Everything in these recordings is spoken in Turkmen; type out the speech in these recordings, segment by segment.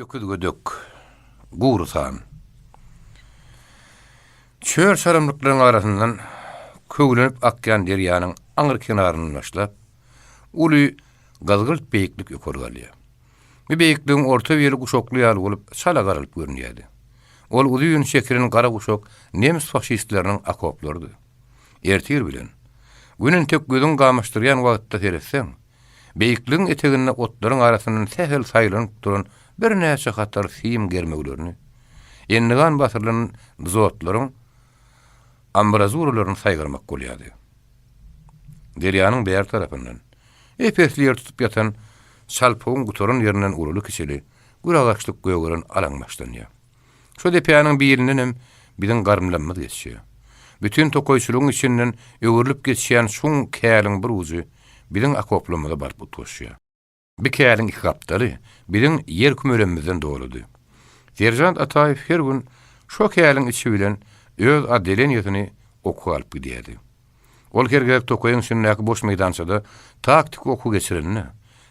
Ýöküdgödök, gurusan. Çöl sarımlıklaryň arasyndan köglenip akýan derýanyň aňyr kenaryny başlap, uly gazgylt beýiklik ýokary galýar. Bu beýikligiň orta ýeri guşokly ýaly bolup sala garalyp görünýärdi. Ol uzyň şekerin gara guşok nemis faşistleriniň akoplardy. Ertir bilen günün tökgüdüň gamaşdyrýan wagtda seretseň, beýikligiň eteginde otlaryň arasyndan sehel saýlanyp duran bir näçe hatar film germeglerini, endigan basyrlaryň zotlaryň ambrazuralaryny saýgyrmak bolýardy. Derýanyň bäher tarapyndan epesliýer tutup ýatan salpoň gutorun ýerinden uruly kişili guragaçlyk göwgüren alaň başlanýar. Şo depiýanyň bir ýerinden biziň garmlanmaz geçýär. Bütün tokoýçylygyň içinden öwürlüp geçýän şuň käliň bir uzy biziň akoplamada barp tutuşýar. Bir käliň iki gapdary biziň ýer kümelemizden doludy. Serjant Ataýew her gün şo käliň içi bilen öz adeleňetini okuw alyp gidýärdi. Ol kergek tokoýyň şundaky boş meydançada taktik okuw geçirenini,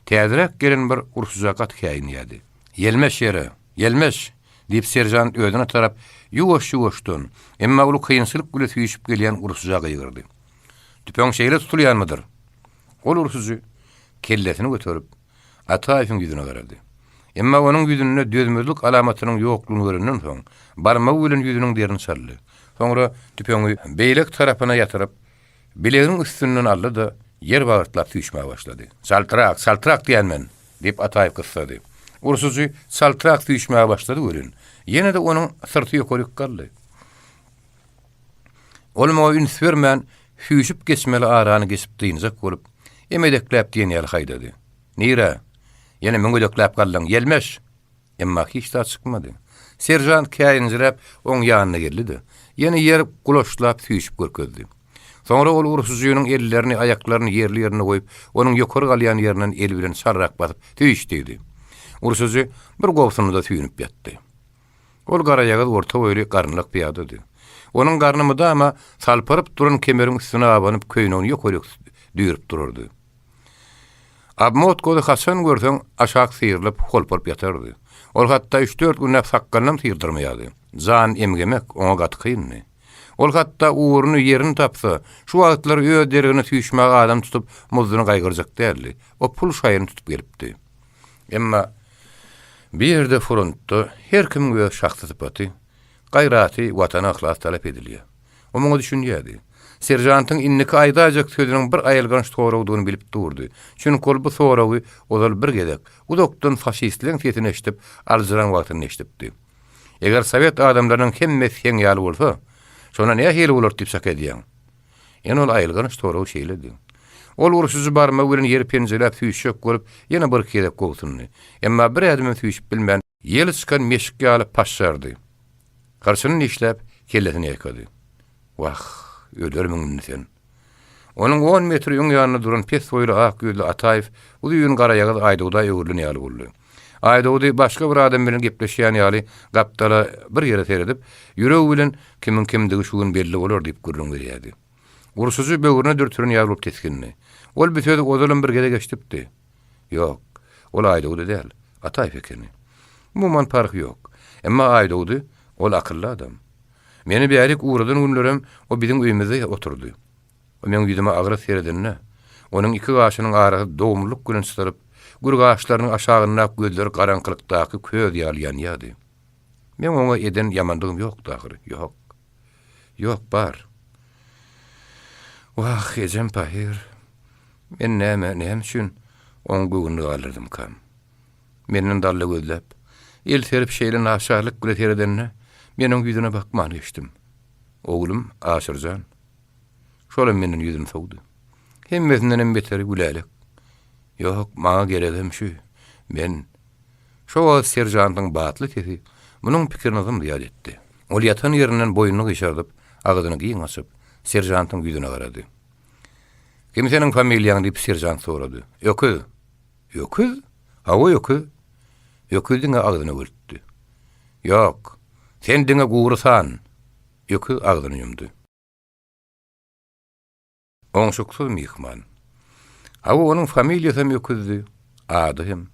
täzerek gelen bir ursuzakat käýinýärdi. "Yelmeş ýere, yelmeş!" diýip serjant ödüne tarap ýuwaş-ýuwaşdyn, emma ulu kıyınçylyk bilen süýüşip gelýän ursuzaga ýygyrdy. "Tüpeň şeýle tutulýanmydyr?" Ol ursuzy kellesini göterip Ataýewiň ýüzüne garady. Emma onuň ýüzünde dözmezlik alamatynyň ýoklugyny görenden soň barmagy bilen ýüzüniň derini çaldy. Soňra tüpeňi beýlek tarapyna ýatyryp, bilegiň üstünden aldy da ýer bagyrtlap süýüşmäge başlady. "Saltyrak, saltyrak diýenmen" diýip Ataýew kysdy. Ursuzy saltyrak süýüşmäge başlady görün. Ýene de onuň syrty ýokaryk galdy. Olmagy üns bermän süýüşip geçmeli arany geçip diýinjek bolup, emedekläp diýen ýaly haýdady. "Nire? Ýene müňgedekläp gallaň, yelmeş!" Emma hiç da çykmady. Serjant käýinjirep oň ýanyna geldi. Ýene ýer gulaşlap süýüşip görkezdi. Soňra ol ursuzynyň ellerini, aýaklaryny ýerli ýerine goýup, onuň ýokary galýan ýerinden el bilen sarrak basyp süýüşdi. Ursuzy bir gowsunyda süýünüp ýatdy. Ol garaýaga orta boýly garnlyk piýadady. Onuň garnymyda ama salparyp duran kemeriň üstüne abanyp köýnegini ýokary düýrüp durardy. Abmot goly haçan görseň aşak syýrylyp holparyp ýatardy. Ol hatda 3-4 günnäp sakkalynam syýrdyrmaýardy. Jan emgemek oňa gat kynny. Ol hatda uğurunu ýerini tapsa, şu wagtlar öýe derine süýüşmäge adam tutup muzyny gaýgyrjak däldi. O pul şaýyny tutup gelipdi. Emma bir ýerde frontda her kim göz şahsy sypaty, gaýraty, watana ihlas talap edilýär. O muňa düşünýärdi. Serjantyň inniki aýdajak sözüniň bir aýylganyş toragyny bilip durdy. Çünki ol bu soragy ozal bir gedek udokdan faşistliň sesini eşitip, alzyran wagtyny eşitipdi. Eger Sowet adamlarynyň hemmesi heň ýaly bolsa, şona näme hili bolar diýip şak edýän. Ýene ol aýylganyş toragy şeýledi. Ol ursuzy barmagy bilen ýeri penjelep süýüşek görüp, ýene bir kedek gowsundy. Emma bir adamyň süýüşip bilmän, ýeli çykan meşikge alyp paşşardy. Garşyny işläp, kellesini ýakady. "Wah, öldürmeňmi sen?" Onuň 10 metr ýoň ýanyna duran pes boýly ak gözli Ataýew uzyň garaýagy aýdawda ýöwürlen ýaly boldy. Aýdawdy başga bir adam bilen gepleşýän ýaly gapdala bir ýere seredip, ýüregi bilen kimin kimdigi şugun belli bolar diýip gürrüň berýärdi. Ursuzy böwrüne dürtüren ýaglyp teskinni. Ol bir sözi ozalan bir gede geçdipdi. Ýok, ol aýdawdy däl, Ataýew ekeni. Muman park ýok. Emma aýdawdy, ol akylly adam. Meni bärik uğradan günlerim o biziň öýümizde oturdy. O meň ýüzüme agyra seredinne. Onuň iki gaşynyň arasy dowumluk bilen sıryp, gurgaşlarynyň aşagyna gözleri garaňkylykdaky köz ýalýan ýady. Men oňa eden ýamandygym ýok dahyr, ýok. Ýok bar. Wah, ejem pahir. Men näme üçin oň göwünde galyrdym kam. Meniň dalla gözläp, el serip şeýle naşarlyk bilen seredinne. Men oň ýüzüne bakman geçdim. Oglum Aşyrjan. Şolam meniň ýüzüm sowdy. Hemmesinden beteri gülälik. Ýok, maňa geregem şu. Men şo serjantyň batly sesi munyň pikirini ýad etdi. Ol ýatan ýerinden boynuny gyşardyp, agyzyny giň açyp, serjantyň ýüzüne garady. "Kim seniň familýaň?" diýip serjant sorady. "Ýöküz." "Ýöküz? Hawa ýöküz?" Ýöküziň agyzyny gürtdi. "Ýok, sen diňe gurusan." Ýöküz agyzyny ýumdy. Oňşuksuz mihman. Hawa onuň familýasy ýöküzdi, ady hem.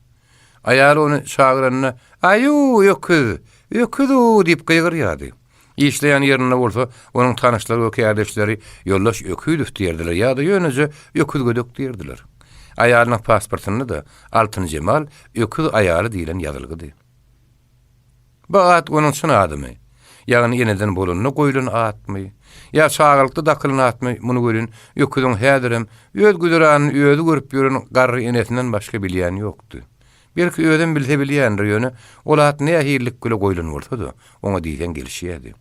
Aýaly ony çagyranyna "Aýu, öküz, öküzu" diýip gıýgyrýardy. İşleýän ýerine bolsa, onuň tanyşlary we kärdeşleri ýollaş öküz diýerdiler ýa-da ýönüje öküz gödök diýerdiler. Aýalynyň pasportyny da Altyn Jemal öküz aýaly diýilen ýazylgydy. Bu at onuň çyn adymy. Ýagny ýeneden bolanyny goýulan atmy, ýa çagylykda dakylyny atmy, muny görün, öküziň häzirem öz güzeranyny özü görüp ýören garry enesinden başga bilýän ýokdy. Belki öýden bilse bilýändir ýöne, ol at näme hirlik güle goýulan bolsa-da, oňa diýen gelişýärdi.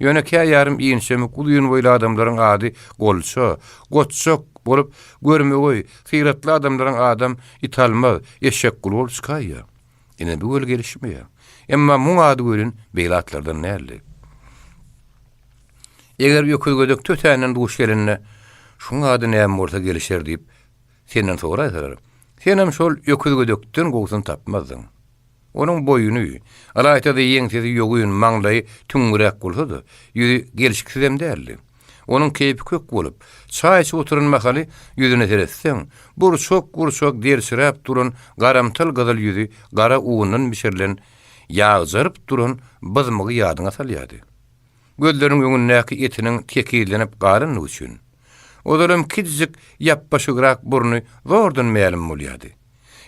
Ýöne kä ýarym iňşemi gulýun boýly adamlaryň ady golça, gotçok bolup görmegi, syratly adamlaryň adam italmaz, eşek gul bolup çykaýar. Ine bu göl gelişmeýär. Emma muň ady görün beýlatlardan näli? Eger ýöküz gödök tötänen duş gelinne, şuň ady näme bolsa gelişer diýip senden soraýarlar. Senem şol ýöküz gödökden gowsun tapmadyň. Onuň boýuny, alaýta-da ýeňsezi ýoguýun maňlaý tüňürek bolsa-da, ýüzi gelişikdem däldi. Onuň keýpi kök bolup, çaý içip oturan mahaly ýüzüne teretseň, burçok dersiräp duran garamtyl gyzyl ýüzi gara uwundan bişirilen ýağjyryp duran byzmygy ýadyňa salýardy. Gözleriň öňündäki etiniň tekillenip garyn üçin. Olarym kiçik ýapbaşygrak burny zordan mälim bolýardy.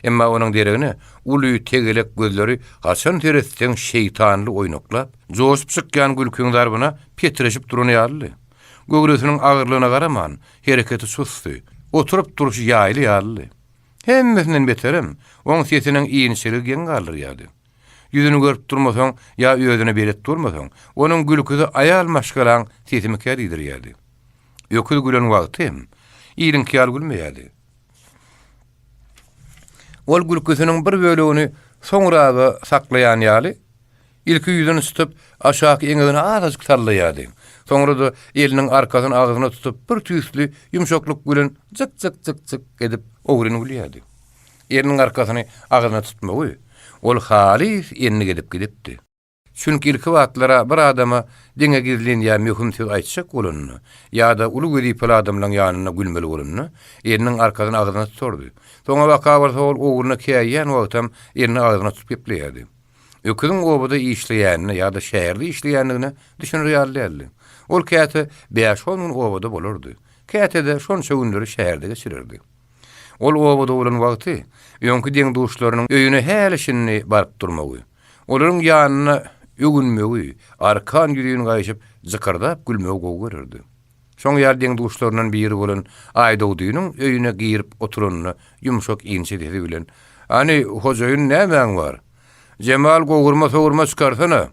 Emma onuň deregine uly tegelek gözleri haçan teretseň şeytanly oýnaklap, joşup çykýan gülküň darbyna petreşip duran ýaly. Göwresiniň agyrlygyna garaman, hereketi susdy, oturup duruşy ýaýly ýaly. Hemmesinden beterim, oň sesiniň iýinçiligi geň galyrýardy. Ýüzüni görüp durmasaň, ýa özüne beret durmasaň, onuň gülküsi aýal maşgalaň sesimi kärdirýärdi. Öküz gülen wagtym, iýin kýal gülmeýärdi. Ol gülküsiniň bir bölegini soňraga saklaýan ýaly, ilki ýüzüni tutup aşaky eňegine azajyk sallaýardy. Soňra da eliniň arkasyny agyzyna tutup bir tüýsli ýumşaklyk bilen jyk edip ogryny gülýärdi. Eliniň arkasyny agyzyna tutmagy, ol halis elini edip gidipdi. Çünki ilki wagtlara bir adama diňe gizlen ýa möhüm söz aýtsak bolanyny, ýa-da uly gözüpli adamlaryň ýanyna gülmeli bolanyny, eliniň arkasyny agyzyna tuturdy. Soňra waka barsa ol ogryny käýýän wagtam elini agyzyna tutup gepleýärdi. Öküziň obada işleýänini ýa-da şäherde işleýänligini düşünýärdi. Ol käte 5-10 gün obada bolardy. Käte de şonça günleri şäherde geçirirdi. Ol obada bolan wagty, ýöňki deň duşlarynyň öýüne häleşini baryp durmagy. Olaryň ýanyna ögünmegi, arkan ýüregini gaýşyp zykardap gülmegi gowy görürdi. Şoň ýerden duşlarynyň biri bolan Aýdawdynyň öýüne girip oturanyny ýumşak iňçe dedi bilen, "Ani hojaýyn nämeň bar? Jemal gowurma çykarsana.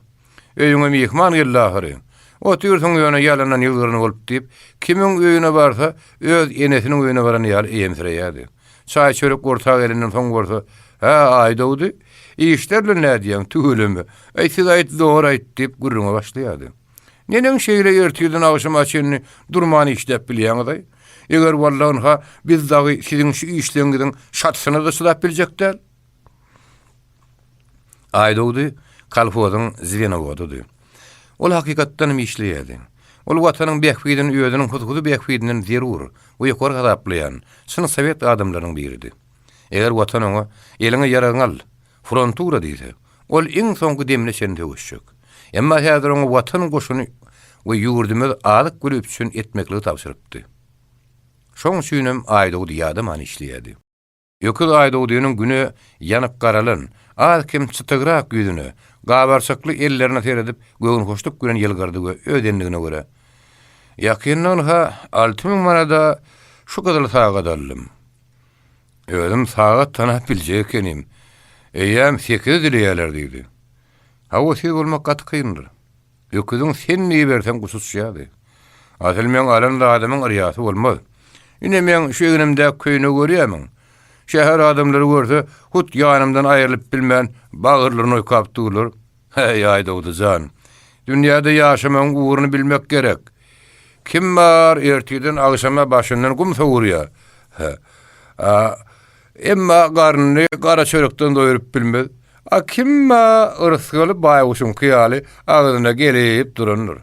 Öýüňe mehman geldi ahyry. Otursaň ýöne ýalanan ýylgyryny bolup diýip, kimiň öýüne barsa, öz enesiniň öýüne baran ýaly eýemsireýärdi. Çaý çörek ortak elinden soň gorsa, "Ha, Aýdawdy, işlerle nädiýän tügülemi? Siz aýt dogry aýt" diýip gürrüňe başlaýardy. Neneň şeýle ertirden agşam açyny durmany işläp bilýäňiz. Eger wallaha biz dagy siziň şu işleňizden şatsyny da şulap biljekler. Aýdawdy kalfozyň zivene goýdy. Ol hakykatdan işleýärdi. Ol watanyň bähfidin öýüdiniň huzury bähfidinden zerur, we ýokary gadaplaýan, şunu sowet adamlarynyň biridi. Eger watan oňa eliňe ýaraňal, frontura diýse, ol iň soňky demine sen töwüşjek. Emma häzir oňa watan goşuny we ýurdumyz alyk gülüp üçin etmekligi tapşyrypdy. Şoň üçinem Aýdawdy ýadam an işleýärdi. Ýöküz Aýdawdynyň güne ýanyp garalan, alkim çıtygrak ýüzüne, gabarsakly ellerine teredip göwün hoştup gülen ýylgardy we ödenligine göre. Ýakyndan ha 6000 manada şu kadar sağa dalym. Özüm sağa tanap biljek ekenim. Eýem 8 dilýärler diýdi. Hawa siz bolmak gaty kyndyr. Ýöküziň sen niýe bersen gususýardy. Asyl men alan da adamyň ýasy bolmaz. Ine men şu egenimde köýüne görýärmiň. Şäher adamlary görse, hut ýanymdan aýrylyp bilmän, bagyrlaryny oýkap durlar. Hey Aýdawdy jan. Dünýäde ýaşamaň uğruny bilmek gerek. Kim bar ertiden agşama başyndan gum sowurýar. Emma garny gara çörekden doýurup bilmez. Kimma ırsgaly baýuşun kyýaly agyna gelip duranlar.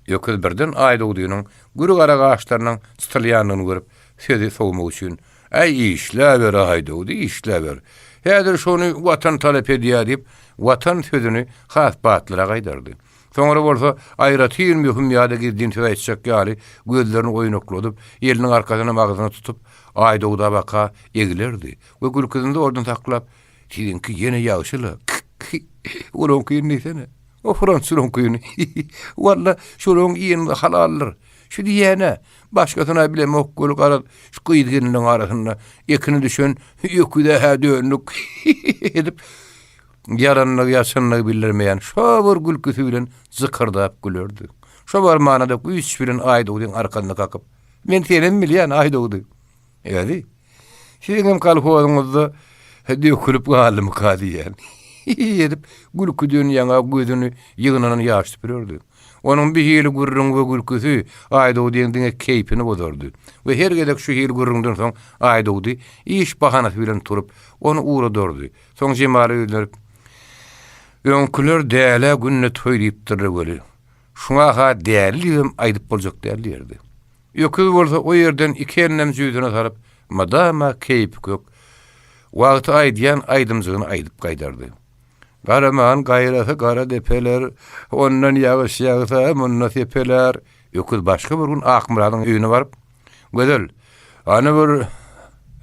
Ýöküz birden Aýdawdynyň gürü gara gaçlarynyň çytylýanyny görüp, sözi sowmak üçin Ay işlever haydoğdu işlever. Häzir şonu watan talep edýär diýip watan sözüni has batlyra gaýdardy. Soňra bolsa aýratyn mühim ýa-da girdin töweçjek ýaly gözlerini oýnakladyp, eliniň arkasyna magzyny tutup aýdowda baka egilerdi. We gülküzünde ordan taklap, "Sizinki ýene ýagşyly." Ulan kuyun sene. O Fransızın kuyunu. Valla şolun iyin halallar. Şu diyene başkasına bile mokkulu karat. Şu kıyıdginin arasında yakını düşün. Yoküde ha dönlük edip yaranlık yaşanlık bildirmeyen şovur gülküsüyle zıkırdap gülürdü. Şovar manada üç birin aydoğdun arkasında kakıp. Men senin milyen aydoğdu. Evet. Sizin kalfozunuzda dökülüp kalım kadiyen. Edip gülküdüğün yana gözünü yığınanın yaştı birördü. Onun bir hili gurrun ve gülküsü aydoğdun dine keyfini bozordu. Ve her gedek şu hili gurrundan son aydoğdu iş bahanası bilen turup onu uğradordu. Son cemali ödünürüp önküler değerli günne toyleyiptirdi böyle. Şuna ha değerliyim aydıp bolacak değerli yerdi. Öküz bolsa o yerden iki elinem züydüne sarıp madama keyif yok. Wagty aýdýan aýdymzygyny aýdyp gaýdardy. Garaman gaýrasy gara depeler, ondan ýagyş ýagsa, mundan sepeler. Öküz başga bir gün Akmuradyň öýüne baryp, "Gözel, ana bir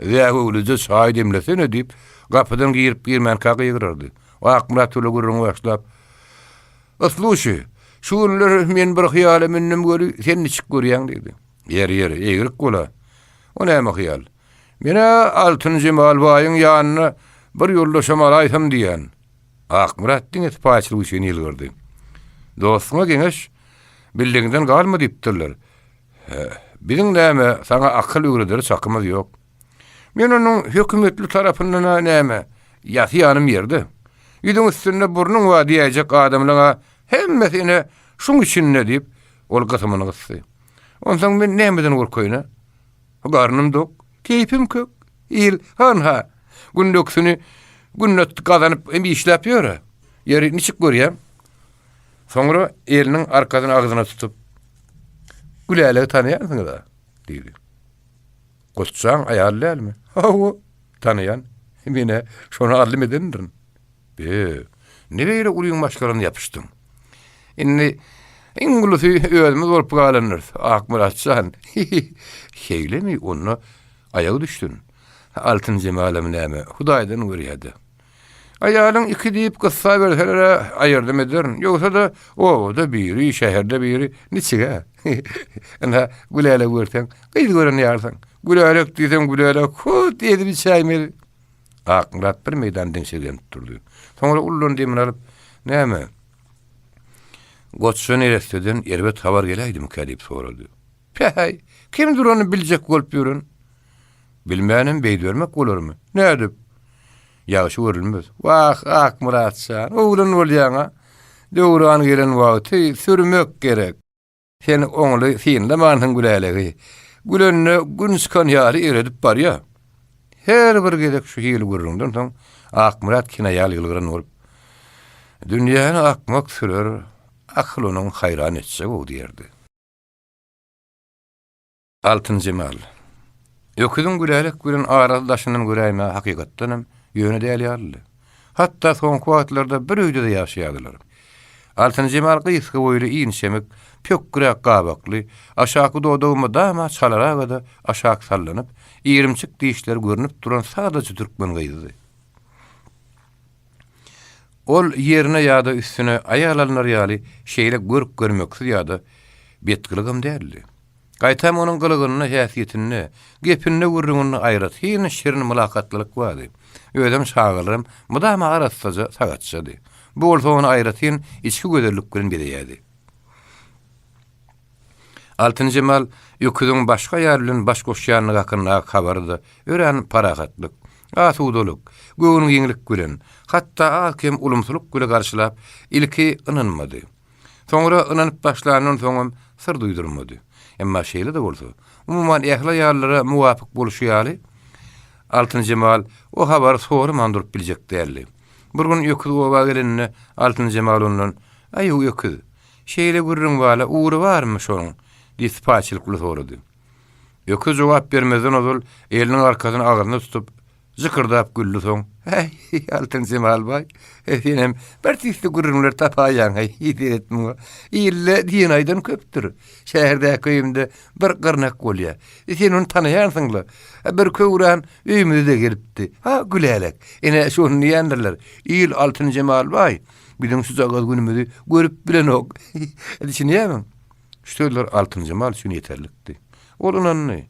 zähulüje çaý demlesene" diýip, gapydan girip girmän kagy ýygyrardy. Akmurat öle gurrun başlap, "Asluşy, şu günler men bir hyýaly minnim göri, sen niçik görýäň?" dedi. "Yer, egirik bola." "O näme hyýal?" "Mene altıncı malbaýyň ýanyna bir ýoldaşam alaýsam diýen." Akmurat diňe paçlyk üçin ýylgyrdy. "Dostuma geňeş bildiginden galmy diýipdirler. Biziň näme sana akyl öwreder çakymyz ýok. Men onuň hökümetli tarapyndan näme ýaty ýanym ýerde. Ýüzüň üstünde burnuň wa diýejek adamlaryňa hemmesine şuň üçin ne diýip ol gatamyny gysdy. Ondan men nämeden gorkoýna? Garnym dok, keyfim kök. İl hanha gündöksünü günnöt kazanıp hem işläp ýöre. Ýeri niçik görýär? Soňra eliniň arkasyna agzyna tutup "Güläle tanıýarsyňyz da" diýdi. "Gosçaň aýallälmi?" "Hawa, tanıýan. Mene şonu alym edendirin." "Nebäle ulyň başlaryny ýapyşdyň?" "Inni İngilizce öğrenmez olup galanır. Akmuratçan. Heylemi onu ayağı düştün. Altıncı malım näme? Hudaýdan görýärdi. Aýalyň iki diýip gıssa berseler aýyrdım ederin. Ýogsa da o da biri şäherde biri niçige. Ana güläle görsen, gyz gören ýarsan. Güläle diýsem güläle hut edip çaýmel. Akmurat bir meýdandan şeýlen turdy. Soňra ullun diýmen alyp, "Näme? Goçsun ereseden erbet habar geleydim kadip soruldu. "Pey, kimdir onu biljek bolup ýörün?" "Bilmänim beýdörmek bolarmy?" "Ne edip?" "Ýagşy görülmez." "Wah, Akmuratçan, oğlun bolýaňa döwran gelen wagty sürmek gerek. Sen oňly fiýinde manyň gülälegi. Gülenne günskan ýary eredip barýa." Her bir gedek şu hili gurrundan soň Akmurat kinaýal ýylgyran bolup, "Dünýäni akmak sürer, akıl onun hayran etse o diyerdi. Altıncı mal. Öküdün gülälek bilen aradaşynyň güräýme hakykatdanam ýöne dälýärli. Hatta soňky wagtlarda bir öýde ýaşaýardylar. Altıncı mal gysga boýly iňşemek, pök gürek gabakly, aşaky dodawmy dama çalara da aşak sallanyp, ýerimçik diýişler görünip duran sadaça türkmen gyzy. Ol ýerine ýa-da üstüne aýalanar ýaly şeýle görüp görmeksiz ýa-da betgiligim däldi. Gaýtam onuň gylygyny, häsiýetini, gepini gurrunyny aýrat, hiň şirin mülakatlyk bardy. Ödem şagylrym, mudama arassaja sagatşady. Bu bolsa onu aýratyn içki göderlik bilen berýärdi. Altıncı mal ýöküdüň başga ýer bilen baş goşýanyny hakynda habardy. Ören paragatlyk, asudalyk, göwüň ýeňlik bilen, hatta akem ulumsuluk güle garşylap ilki ynanmady. Soňra ynanyp başlanyň soňam sır duýdurmady. Emma şeýle de bolsa, umumyň ähli ýarlara muwafyk boluşýaly. Altıncı mal o habar soňra mandurup biljek däldi. Bir gün ýöküz oba gelenine altıncı mal ondan, "Aýy ýöküz, şeýle gurrun bala uğru barmy şoň?" diýip paçylyk sorady. Ýöküz jogap bermezden ozul eliniň arkasyny agyryna tutup zykyrdyp güldü soň. Hey, Altyn Jemal bay, senem bir tisli gurrunlar tapaýan, ýetiretmi? İlle diýen aýdan köpdür. Şäherde köýümde bir gyrnak bolýar. Sen onu tanaýarsyňla. Bir köwran öýümde de gelipdi. Ha, gülelek. Ene şonu diýendirler. İl Altyn Jemal bay, biziň şu zagaz günümüzi görüp bilen ok. Düşünýärmi? Şöýler Altyn Jemal şunu ýeterlikdi. Olunanny.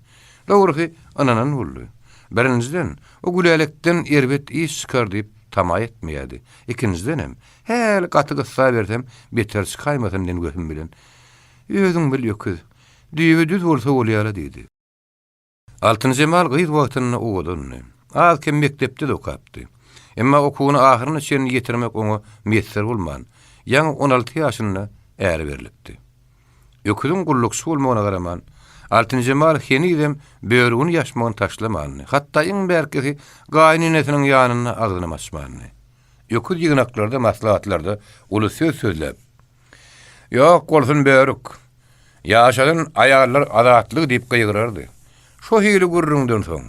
Dogry ananan boldy. Birinciden o gülelekden erbet iş çıkar diýip tama etmeýärdi. İkinciden hem hel gaty gıssa bersem beter çıkaýmasyn diýen gözüm bilen. Özüň bil ýöküz. Düýbi düz bolsa bolýar diýdi. Altyn Jemal gyz wagtyny owadyny. Az kim mekdepde de okapdy. Emma okuwyny ahyryna çenini ýetirmek oňa meýser bolman. Ýa 16 ýaşynda äri berilipdi. Ýöküziň gullukçy bolmagyna garaman Altyn Jemal henidem böwrüni ýaşmagyny taşlamany. Hatda iň berkisi gaýnynetiniň ýanyna agdynamaşmany. Ýöküz ýygnaklarda maslahatlarda uly söz sözläp. Ýok bolsun böwrük. Ýaşadyn aýallar adatlyk diýip gaýgyrardy. Şo hili gurrundan soň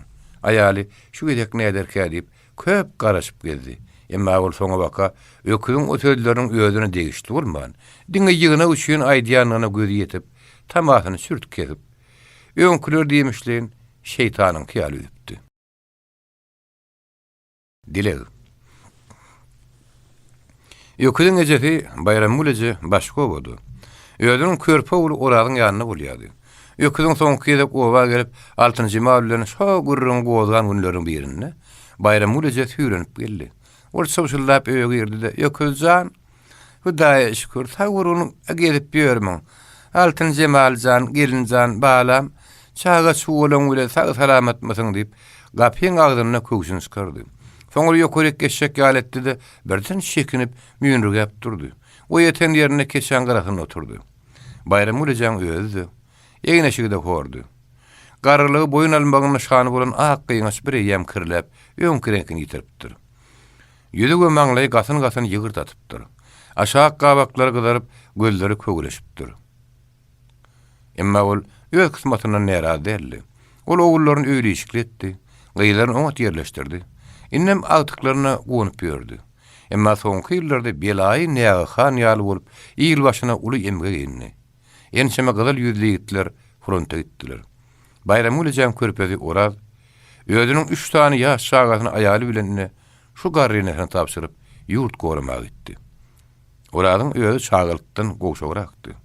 aýaly şu gedek näderkä diýip köp garaşyp geldi. Emma ol soňa baka ýöküziň o sözleriniň özüne degişli bolman. Diňe ýygyna üçin aýdýanyna gözi ýetip tamasyny sürtüp kesip öňküler diýmişlerin şeytanyň hyýaly üpdi. Dileg. Ýöküziň ejesi Bayram Mulejy başga bolu. Özüniň körpe uly oragyň ýanyna bolýardy. Ýöküziň soňky ýerde owa gelip Altyn Jemal bilen şo gurrun gozgan günleriň birinde Bayram Mulejy süýrenip geldi. Ol soşullap öýge girdi-de ýöküzjan Hudaýa şükür tawuruny gelip ýörmüň. Altyn Jemaljan, gelinjan balam çaga suwulan bilen sag-salamat mysyň diýip gapyň agdyna köksüni çykardy. Soňra ýökerek geçşek ýaletdi-de birden şekinip müýnrügäp durdy. O ýeten ýerine keçen garasyna oturdy. Bayram Mulejyň özü ýeňe şigide hordy. Garlygy boyun almagyny şany bolan ak gyňaç bir ýem kirlep öňkirenkini ýitiripdir. Ýüzi gömaňlaý gasyn-gasyn ýygyrtatypdyr. Aşağı gabaklary gyzaryp gözleri kögüleşipdir. Emma ol öz kısmatyndan nära derli. Ol ogullaryny öýle işikletdi, gyýlaryny oňat ýerleşdirdi. Innem agtyklaryna gonyp ýördi. Emma soňky ýyllarda belaý näge han ýaly bolup, ýyl başyna uly emge geldi. Ençeme gyzyl ýüzli ýigitler fronta gitdiler. Bayram Mulejyň körpezi Oraz özüniň 3 tany ýaş şagasyny aýaly bilen şu garryny tapşyryp ýurt goramagy gitdi. Oradyň özü çagylykdan gowşagrakdy.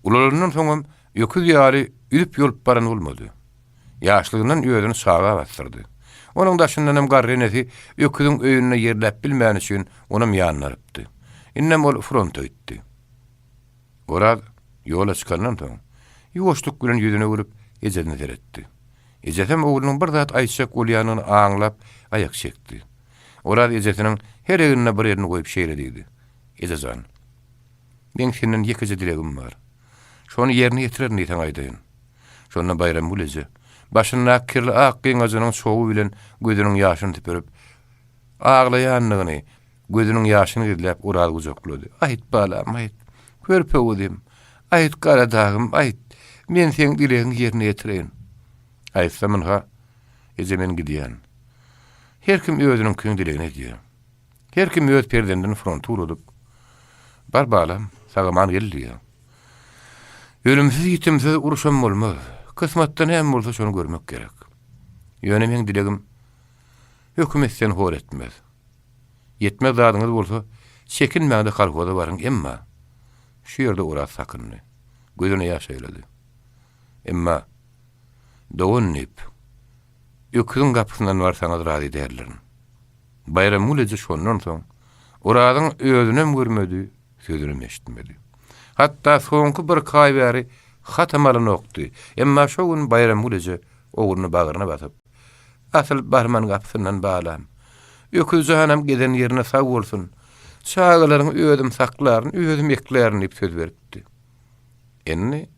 Ularyndan soňam ýöküz ýaly üdüp ýolup baran bolmady. Ýaşlygyndan özüni saga bastyrdy. Onuň daşyndan hem garrynesi ýöküziň öýüne ýerläp bilmän üçin onuň ýanyna arypdy. Innem ol fronta gitdi. Oraz ýola çykandan soň ýuwaşlyk bilen ýüzüne görüp ejedini teretdi. Ejedem oğlunyň bir zat aýtjak bolýanyny aňlap aýak çekdi. Oraz ejetiniň her ýerine bir ýerini goýup şeýlediydi. Ejejan. Men senden ýekije dilegim bar. Şonu ýerine ýetirer diýen aýdyn. Şonda Bayram Mulejy başyna kirli ak gyňazynyň şowu bilen gözüniň ýaşyny tüpürüp aglaýanlygyny, gözüniň ýaşyny gidläp Oraz uzaklady. Aýt balam, aýt. Körpe oldum. Aýt gara dagym, aýt. Men sen dilegiň ýerine ýetireýin. Aýtsamyn ha, ejemen gidýän. Her kim özüniň köň dilegini edýär. Her kim öz perdenden fronta urudyp bar balam, sagaman geldi. Ölümsiz ýitimsiz uruşam bolmaz. Kısmatdan hem bolsa şonu görmek gerek. Ýönemeň dilegim hökümetden hor etmez. Yetmez zadyňyz bolsa çekinmäňde kalkada barın, emma şu ýerde Oraz sakyndy. Gözüne ýaş aýlady. Emma dowunyp ýöküziň gapysyndan barsaňyz razy derler. Bayram Mulejy şondan soň Orasyň özünem görmedi, sözünem eşitmedi. Hatta soňky bir kaýbary hatamalyny okdy. Emma şo gün Bayram Mulejy oğluny bagyryna basyp asyl barman gapysyndan balam. Ýöküz jahanam geden ýerine sag bolsun. Çağalaryň özüm saklaryn, özüm eklerini diýip söz beripdi. Enni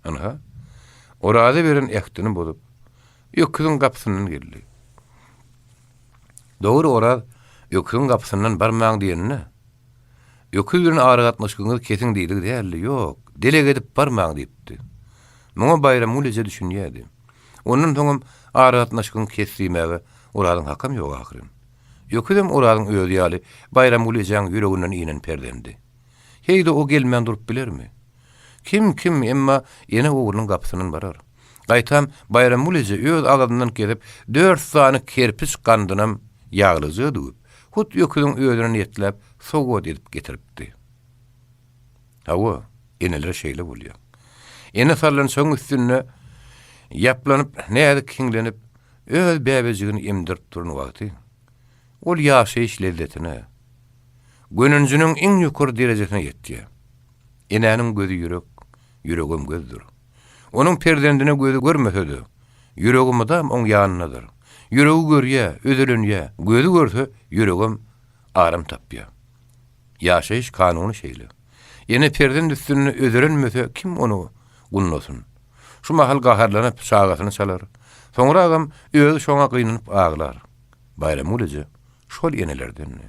anha Orada beren ehtini bozup ýöküziň gapysyndan geldi. Dogry Oraz ýöküziň gapysyndan barmaň diýenine. Ýöküz bilen aragatnaşygyňyz kesin diýdi däldi. Ýok, delek edip barmaň diýipdi. Muňa Bayram Mulejy düşünýärdi. Onun soňam aratnaşygyň kesdiýmegi olaryň hakam ýok ahyryn. Ýöküdem olaryň öýdi ýaly bayram ulyjang ýüreginden inen perdendi. Heýde o gelmän durup bilermi? Kim emma ene oğlunun kapısının barar. Gaýtam bayram ulyjy öz agdyndan gelip 4 sany kerpis gandynam ýaglyzy düýüp, hut ýöküdüň öýdüne ýetlep sowgat edip getiripdi. Hawa eneler şeýle bolýar. Ene sarlan soň üstüne yaplanyp näde kiňlenip öz bäbejigini emdirip duran wagty. Ol ýaşaýyş lezzetine, gönüncüniň iň ýokary derejesine ýetdi. Enenin gözü ýürek, yüregim gözdür. Onun perdendine gözü görmesedi. Yüregim da onun ýanynadyr. Ýüregi görýär, ödelenýär. Gözü görse yüregim aram tapýar. Ýaşaýyş kanuny şeýle. Ene perden üstüne ödelenmese kim onu gunnosun? Şu mahal gaharlanyp şagatyny salar. Soňra agam özi şoňa gynyp ağlar. Bayram ulyjy şol enelerden.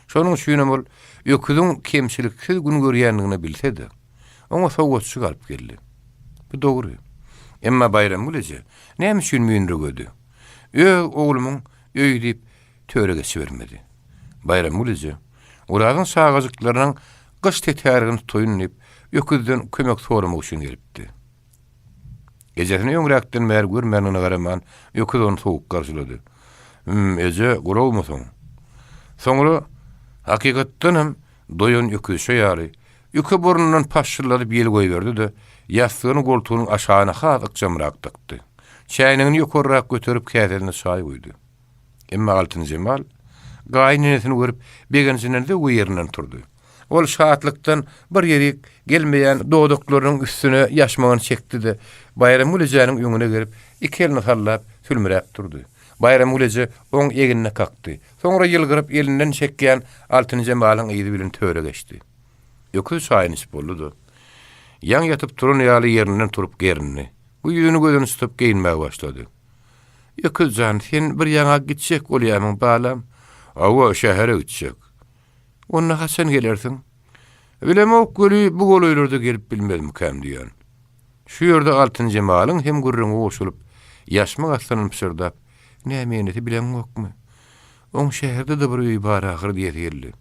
Şonuň şüýne bol ýöküdüň kemçiliksiz gün görýändigini bilsedi. Oňa sowgatçy galyp geldi. Bu dogry. Emma bayram ulyjy näme üçin müýünri gödü? Oğlumyň öýdip törege çevirmedi. Bayram ulyjy olaryň sagajyklarynyň gyş tetäregini toýunyp ýöküden kömek soramak üçin gelipdi. Gecesini ýöňräkden mer görmänine garaman ýöküd onu sowuk garşylady. Eze gurawmasyň. Soňra hakykatdanam doýan ýöküd şeýary. Ýökü burnundan paşşylaryp ýel goýberdi-de, ýastygyny goltugynyň aşagyna hazyk jamrak tykdy. Çäýnigini ýokarrak göterip käseline çaý goýdy. Emma Altyn Jemal gaýnynesini görüp begençinden de o ýerinden turdy. Ol şahatlykdan bir ýerik gelmeýän doduklaryň üstüne ýaşmagyny çekdi-de, bayram ulyjanyň öňüne gelip iki elini sallap sülmürep durdy. Bayram ulyjy oň eginine kakdy. Soňra ýylgyryp elinden çekýän Altyn Jemalyň ýygy bilen töre geçdi. Ýöküz şaýnyş boldy. Ýan ýatyp turan ýaly ýerinden turup gerini. Bu ýüzüni gözüni tutup geyinmäge başlady. Ýöküz jan, sen bir ýaňa gitjek bolýarmyň balam. Awa şähere gitjek. Onda haçan gelersiň? Bilemok göli bu golaýlarda gelip bilmezmi käm diýen. Şu ýerde Altyn Jemalyň hem gurrun goşulyp ýaşmak aslanyny pişirdip, nämeýeti bilen okmy? Oň şäherde de bir öý bar ahyr diýerli.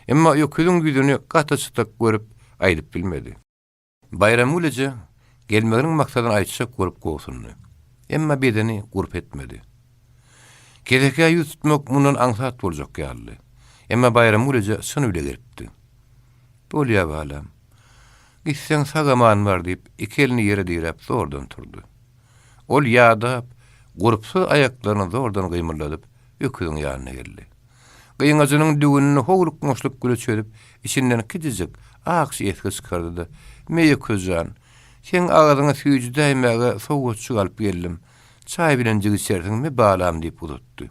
Emma ýöküdüň güýdüni gata-çytak görüp aýdyp bilmedi. Bayram ulyjy gelmeginiň maksadyny aýtsak görüp goýsundy. Emma bedeni gurp etmedi. Kedeke ýüz tutmak mundan aňsat boljak ýaly. Emma bayram ulyjy synyp gelipdi. Bolýar balam. Gitseň sagaman bar diýip iki elini ýere direp zordan turdy. Ol ýadap, gurpsy aýaklaryny zordan gymyrladyp ýöküdüň ýanyna geldi. Gyňazynyň düğünini howluk moşlup güleçerip içinden kidijik aqşy etki çykardy. Meýe közän, sen agadyňa süýjü däýmäge sowgatçy galyp geldim. Çaý bilen jigişerdiňmi balam diýip uzatdy.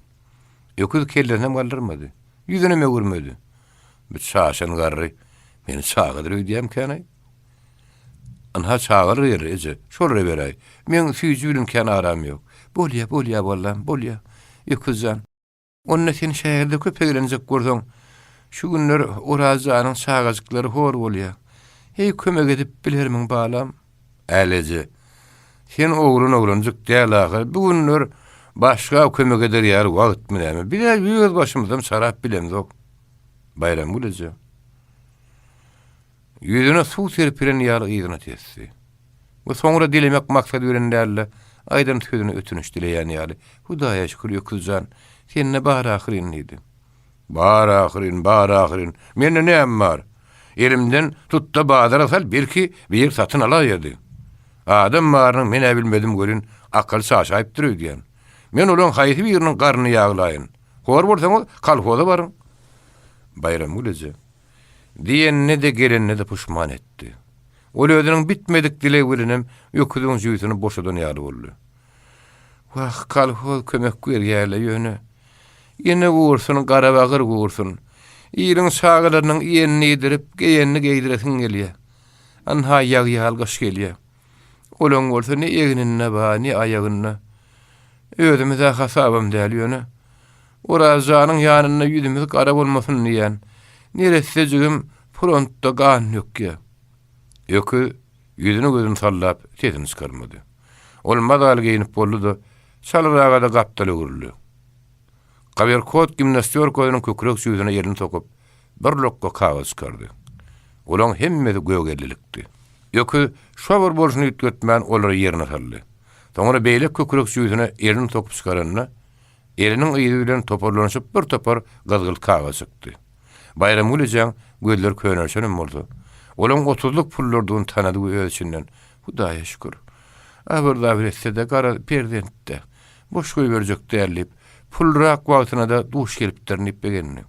Ýöküd kellerine galdyrmady. Ýüzüne görmedi. Bir şaşan garry. Meni çağıryr diýem käne. Anha çağıryr eze. Şolra beräý. Men süýjü bilen käne aram ýok. Bolýa bollam, bolýa. Ýöküzän. Onna sen şäherde köpeglenjek görseň, şu günler Orazanyň sagajyklary hor bolýar. Hey kömek edip bilermiň balam? Älece. Sen oğlunjyk däl agyr. Bu günler başga kömek eder ýar wagt bilenmi? Bir ýöz başymyzdan sarap bilemzok. Bayram ulyjy. Ýüzüne suw serpiren ýaly ýygyna tesdi. Bu soňra dilemek maksat berendäle aýdan sözüne ötünüş dileýän ýaly. Hudaýa şükür ýöküzän. Senne bar ahyrin idi. Bar ahyrin. Mene näme bar? Elimden tutda bazara sal bir satyn alaýardy. Adam baryň mene bilmedim görün akal şaşaýyp durýar diýen. Men olan haýsy biriniň garny ýaglaýyn. Hor bolsaň kalhoza baryň. Bayram ulyjy. Diýenne de gelenne de puşman etdi. Ol özüniň bitmedik dilegi bilenem ýöküdüň jüýsüni boşadan ýaly boldy. Wah kalhoz kömek berýärler ýöne. Yine uğursun, garabağır uğursun. İyirin sağlarının iyenini yedirip, geyenini geydiresin gelye. Anha yağ-yağalgaş gelye. Olan olsa ne eğininne ba, ne ayağınna. Ödümüze hasabım del yöne. Orazanın yanına yüzümüz garab olmasın diyen. Neresi cügüm frontta gan yok ya. Yökü yüzünü gözünü sallap sesini çıkarmadı. Olmaz al geyinip boldu da Çalırağa da gapdaly gürlü. Gaberkot gimnastiyorkoyunun kökrek süýüne yerini tokup, bir lokka kawa çykardy. Olaň hemmesi göwgellilikdi. Ýökü şowar bolşuny ýetmän olary ýerine saldy. Soňra beýle kökrek süýüne yerini tokup çykaranyna, eliniň ýygy bilen toparlanyşyp bir topar gazgyl kawa çykdy. Bayram ulyjang gözler könärşenem boldy. Olaň 30lyk pullardan tanady öz içinden. Hudaýa şükür. Aberda bir etse gara perdentde. Boş goý berjek därlip, pulrak wagtyna da duş gelipdirini begenni.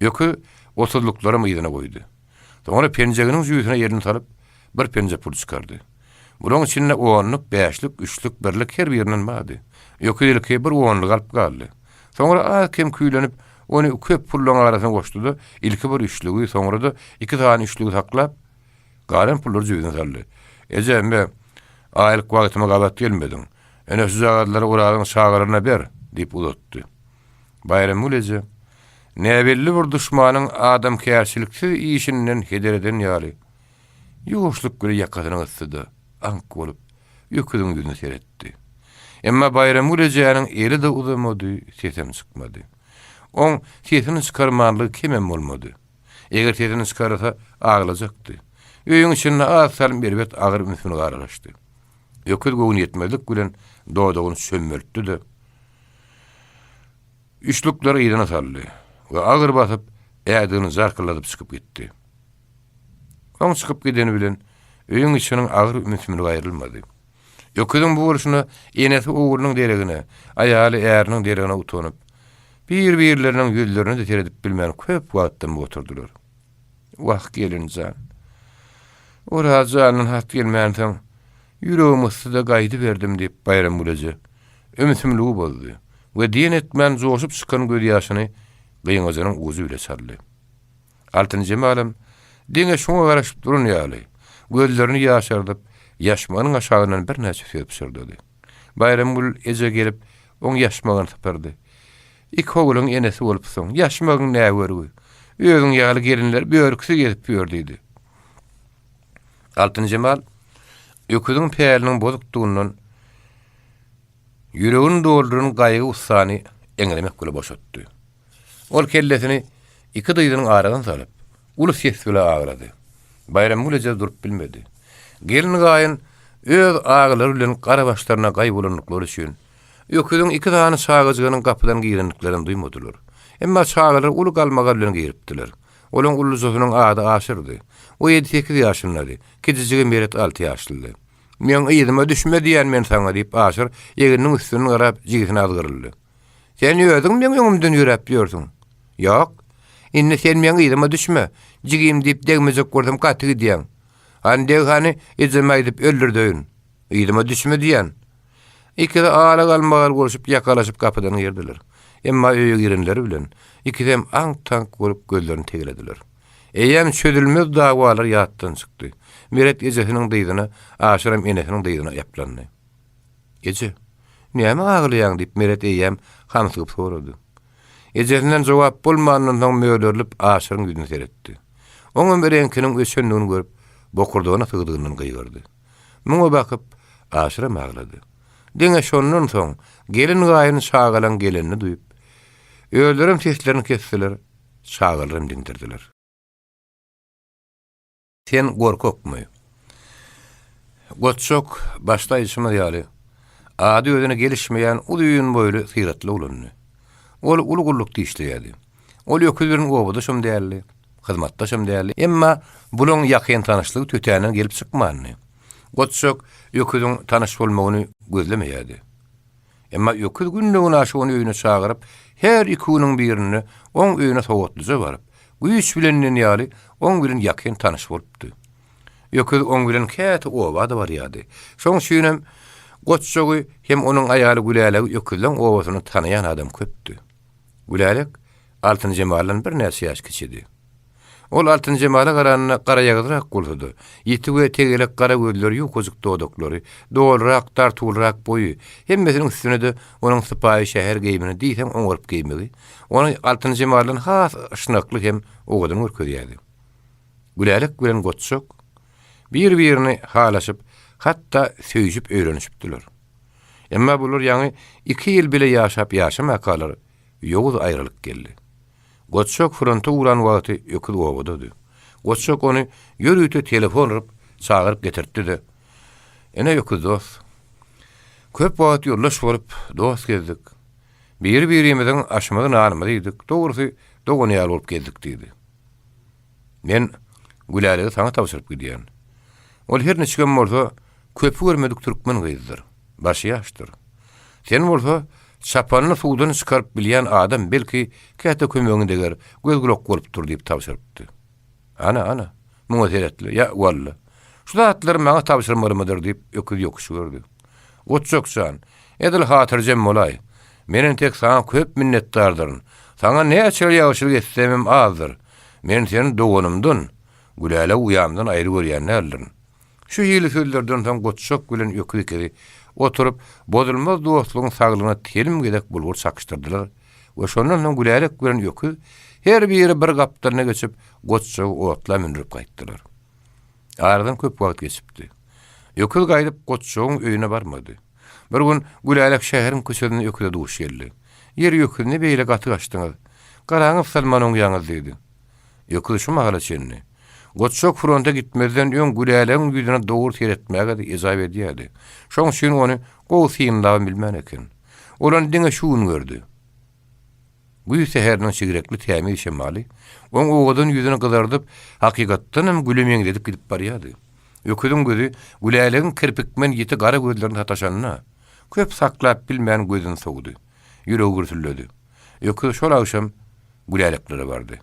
Ýökü 30lyklary myzyna goýdy. Soňra penjeginiň ýüzüne ýerini salyp, bir penje pul çykardy. Bulan içinde 10lyk, 5lik, 3lik, 1lik her birinden bady. Ýökü dilki bir 10lyk alyp galdy. Soňra akem küýlenip, onu köp pullaryň arasyna goşdy. Ilki bir 3ligi, soňra da 2 tane 3ligi saklap, galan pullary ýüzüne saldy. Ejemme aýlyk wagtyma gabat gelmedin. Ene şu zagadlary uragyň şagaryna ber, diýip uzatdy. Bayram ulyjy, näbelli bir düşmanyň adam kärçiliksiz işinden heder eden ýaly. Ýoşluk göre ýakadyny ıssydy, ank bolup, ýöküdiň ýüzüne seretdi. Emma Bayram ulyjynyň eli de uzamady, sesem çykmady. On sesini çykarmanlygy kimem bolmady. Eger sesini çykarsa aglajakdy. Öýüň içinde az salyp berbet agyr ünsüni garalaşdy. Ýöküd gowy ýetmedik bilen doýdugyny sömürtdi-de. Üçlüklere ýerine saldy we agyr basyp äýdyny zarkyladyp çykyp gitdi. On çykyp gideni bilen öýüň içiniň agyr ünsüni gaýrylmady. Ýöküdiň bu bolşuna enesi oğlunyň deregine, aýaly ääriniň deregine utanyp, bir-birleriniň ýüzlerini de teredip bilmän köp wagtdan oturdular. Wagt gelince ora janyň hat gelmänsiň ýüregimi da gaýdy berdim diýip Bayram ulyjy ümitimi boldy we diýen etmän joşup çykan göz ýaşyny gyňyzynyň uzy ile sardy. Altyny Jemalam diňe şoňa garaşyp durun ýaly. Gözlerini ýaşardyp, ýaşmanyň aşagyndan bir näçe söýüp sürdi. Bayram ul eje gelip oň ýaşmagyny tapardy. İki oğluň enesi bolupsyň, ýaşmagyň näme görügi? Özüň ýaly gelinler börküsi gelip ýördiýdi. Altyny Jemal ýöküdiň peýeliniň bozukdugyndan ýüregini dolduran gaýgy ussany eňelemek bile boşatdy. Ol kellesini iki dyýdyň aradan salyp, uly ses bilen agrady. Bayram ulyjy durup bilmedi. Gelin gaýyn öz aglary bilen gara başlaryna gaý bolanlyklary üçin ýöküdiň iki tane çağıjygynyň kapydan giýendiklerini duýmadylar. Emma çağılar uly galmaga bilen giýipdiler. Olaň ulyzynyň ady aşyrdy. O 7-8 ýaşyndaky, kedijige meret 6 ýaşlydy. Men ýedyme düşme diýen men saňa diýip aşyr ýeginiň üstüne garap jigitine adgyryldy. Sen ýödüň men öňümden ýürep ýördiň. Ýok. Inne sen men ýedyme düşme, jigim diýip degmejek gördüm gaty diýen. Hande hani ejeme edip öldürdüň. Ýedyme düşme diýen. İkide ala galmagar bolşup ýakalaşyp kapydan girdiler. Emma öýe girenleri bilen ikidem aň-taňk bolup gözlerini tegelediler. Eýem çödülmez dagwalar ýatdan çykdy. Meret ejesiniň dyýdyna, aşyram enesiniň dyýdyna ýaplandy. Eje, näme aglaýaň diýip Meret eýem hamsyp sorady. Ejesinden jogap bolmanyndan soň möýlerlip aşyryň ýüzüne seretdi. Oňa berenkiniň öçenligini görüp bokurdygyna tygdygyndan gyýgardy. Muňa bakyp aşyram aglady. Diňe şondan soň gelin gaýyny çağalan gelenini duýup, öýlerim seslerini kestiler, çağalarym dindirdiler. Sen gorkokmy? Gotçok başlaýyşyma ýaly. Ady özüne gelişmeýän ulyň boýly syratly ulandy. Ol ulugurlukda işleýärdi. Ol ýöküdüň obudaşym däldi, hyzmatdaşym däldi. Emma bulan ýakyn tanyşlygy tötänen gelip çykmandy. Gotçok ýöküdüň tanyş bolmagyny gözlemeýärdi. Emma ýöküd günnüň aşy ony öýüne çağıryp, her ikiniň birini oň öýüne sowatlyja baryp, güýç bilenden ýaly oň bilen ýakyn tanyş bolupdy. Ýöküd oň bilen käte oba da barýardy. Şoň şünem Gotçogy hem onuň aýaly Gülälek ýöküdüň obasyny tanaýan adam köpdi. Gülälek Altyny Jemalyň bir näçe ýaş kiçidi. Ol Altyny Jemaly garanyna garaýagdyrak boldy. Ýeti we tegelek gara gözleri ýokuzyk dodoklary, dogulrak, tartulrak boýy. Hemmesiniň üstüne de onuň sypaý şäher geýmini diýsem oňurup geýmeli. Ony Altyny Jemalyň has şynaklyk hem ogadan görkezýärdi. Gülälek bilen Gotçok bir-birini halaşyp, hatda söýüşip öýrenişipdiler. Emma bular ýany 2 ýyl bile ýaşap ýaşamakalar ýoğuz aýrylyk geldi. Goçşok fronta uran wagty ýökül gowudy. Goçşok ony ýörüýte telefon urup çağırıp getirdi-de. Ene ýökül dost. Köp wagt ýollaş bolup dost gezdik. Bir-birimizden aşmadan armydyk. Dogrusy dogany ýaly bolup geldik diýdi. Men Gülälige saňa tapşyryp gidýän. Ol her neçe bolsa köpü görmedik türkmen gyzdyr. Başı ýaşdyr. Sen bolsa çapanyny suwdan çykaryp bilýän adam belki käte kömeginde gözgülok bolup dur diýip tapşyrypdy. Ana, muňa seretli. Ya walla. Şu zatlar maňa tapşyrmalydyr diýip öküz ýokuşy gördü. Otçoksan, edil hatyrjam bolay. Menen tek saňa köp minnetdardyr. Saňa näçe ýagşylyk etsemem azdyr. Men seni doganymdan, Güläle uýamdan aýry görýänlerdir. Şu ýyly sözlerden soň Goçşok bilen öküz ikisi oturup bozulmaz dostlugyň saglygyna telim gedek bulgur çakışdyrdylar. We şondan soň Güläle bilen öküz her biri bir gapdaryna geçip Goçşoky otla mindirip gaýtdylar. Aradan köp wagt geçipdi. Öküz gaýdyp Goçşokyň öýüne barmady. Bir gün Güläle şäheriň köşesinde öküze duş geldi. Yer öküzini beýle gaty açdyňyz. Garaňyp salmanyň ýaňyz diýdi. Öküz şu magala çenni. Goçşok fronta gitmezden öň Güläleň ýüzüne dogry seretmäge ejab edýärdi. Şoň üçin ony gowsyňda bilmän eken. Olan diňe şuny gördü. Bu seherden sigaretli tämi şemali. Oň owadan ýüzüne gyzardyp, hakykatdan hem gülemeň dedip gidip barýardy. Öküdüň gözi Güläleň kirpikmen ýeti gara gözlerini tataşanyna köp saklap bilmän gözüni sowdy. Ýüregi gürtülledi. Öküz şol akşam Güläleklere bardy.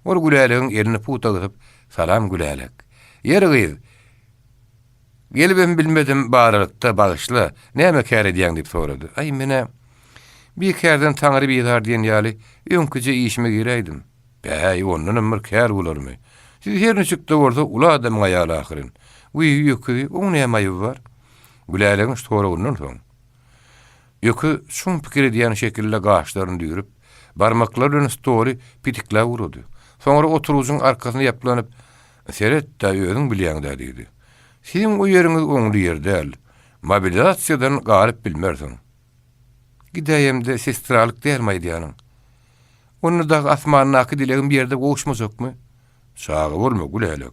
Ol Güläleň elini puta gyzyp, "Salam Gülälek. Ýergiz. Gelibem bilmedim baralykda bagyşla. Näme kär edýäň?" diýip sorady. "Ay mene bir kärden taňry biýar diýen ýaly öňküje işime gireýdim." "Bäý, ondan ömür kär bolarmy? Siz her nüçükde bolsa ula adam gaýaly ahyryn. Uý ýöküzi, oň näme aýyby bar?" Güläleň soragynyň soň. Ýökü şuň pikir edýän şekilde gaşlaryny düýürüp, barmaklaryny story pitikle urdy. Soňra oturujuň arkasyna ýaplanyp, "Seret-de özüň bilýäňde" diýdi. "Siziň o ýeriňiz oňly ýer däl. Mobilizasiýadan galyp bilmersiň. Gidäýemde sestralyk dälme diýäniň. Onu da asmanyňky dilegim bir ýerde gowuşmasakmy?" "Sagy bolma Güläle.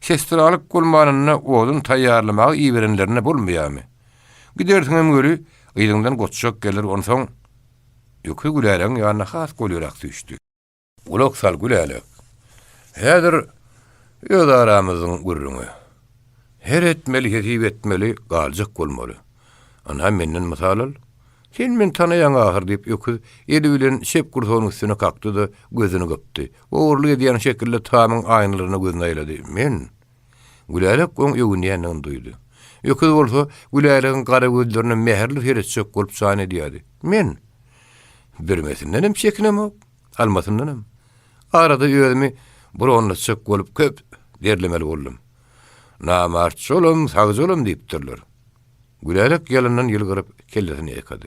Sestralyk bolmanyny odun taýýarlamagy iýerenlerine bolmaýarmy? Gidersiňem göri, gyýdyňdan Goçşok gelir, onsoň." Ýökü Güläleň ýanyna has golýarak düşdi. "Ulak sal Güläle. Häzir öz aramyzyň gürrüňi. Her etmeli, hesip etmeli, galjak bolmaly. Ana menden mysal al. Sen men tanaýan ahir" diýip öküz eli bilen şep gursonyň üstüne kakdy-da gözüni gıpdy. Ogurlyk edýän şekilde tamyň aýnylaryna gözüni aýlady. "Men." Güläle goň ýöwünýän duýdy. Öküz bolsa Güläleň gara gözlerini meherli heretçek bolup san edýärdi. "Men bermesinden hem çekinemok, almasından hem. Arada özümi buronlaşyk bolup köp derlemeli boldum. Namarçolum, sagzolum diýipdirler." Güläle ýalyndan ýylgyryp kellesini ýekady.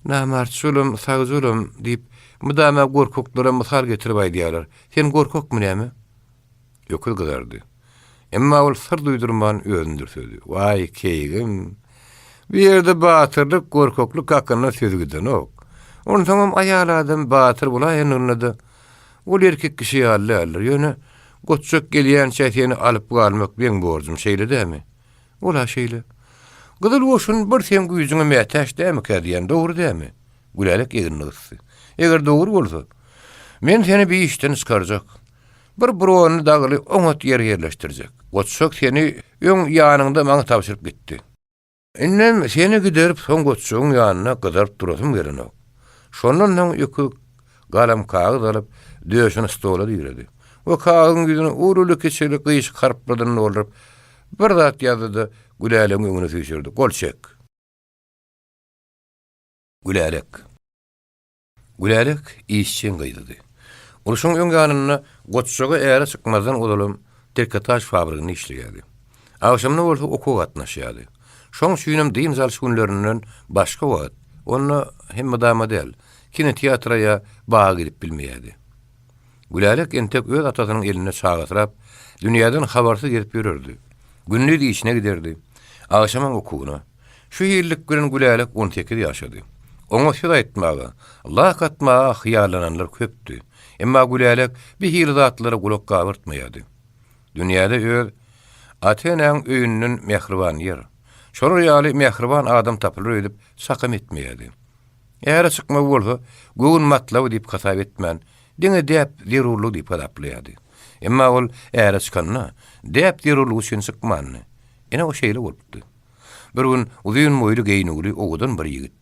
"Namarçolum, sagzolum" diýip mydama gorkoklara mysal getirip aýdýarlar. "Sen gorkokmy näme?" Öküz gyzardy. Emma ol sır duýdurman özündür sözi. "Vay keýgim. Bir ýerde batyrlyk, gorkokluk hakkynda söz giden ok. Onu tamam aýal adam batyr bolaýanyňda. Ol erkek kişi ýaly. Ýöne Goçşok gelýän çätini alyp galmak beň borjum şeýle dämi? Ola şeýle. Gyzyl oşun bir sen güýjüňe mätäş dämi kädiýän dogry dämi?" Güläle ýegirini gysdy. "Eger dogry bolsa, men seni bir işden çykarjak. Bir browny dagyly oňat ýerleşdirjek. Goçşok seni öň ýanyňda maňa tapşyryp gitdi. Innem seni giderip soň Goçşokyň ýanyna gyzaryp durasym gerenok. Şondan soň ýökü galam kağıt alyp döşüni stola diýredi. O kağıdyň ýüzüne uruly keçeli gyýyş harplardan dolduryp bir zat ýazdy. Güläleň öňüne süýşürdi. "Golçek." Güläle işçiň gyýdy. Uruşun öň ýanyna Goçşoka äre çykmazdan olalım Terkataş fabrikasyny işleýärdi. Akşamna bolsa okuw gatnaşýardy. Şoň süýnem diýim zal günlerinden başga wagt. Onu hem madama del. Kine teatraya bağa girip bilmeýärdi. Güläle entek öz atasynyň eline çağatyrap, dünýäden habarsyz gelip ýörerdi. Günlük işine giderdi. Akşamam okuwuna. Şu ýyllyk bilen Gülälik 18 ýaşady. Oňa şeýle aýtmagy, Allah katmagy hyýalananlar köpdi. Emma Gülälik bir hili zatlara gulak gawurtmaýady. Dünýäde öz ata-enaň öýünden mehriban ýer. Şol ýaly mehriban adam tapylyr edip sakam etmeýärdi. Eger çykma bolsa, göwün matlaby diýip hasap etmän, diňe däp zerurly diýip hadaplaýardy. Emma ol eger çykanda däp zerurly üçin çykmandy. Ene o şeýle bolupdy. Bir gün uzun moýly geýnugly ogudan bir ýigit.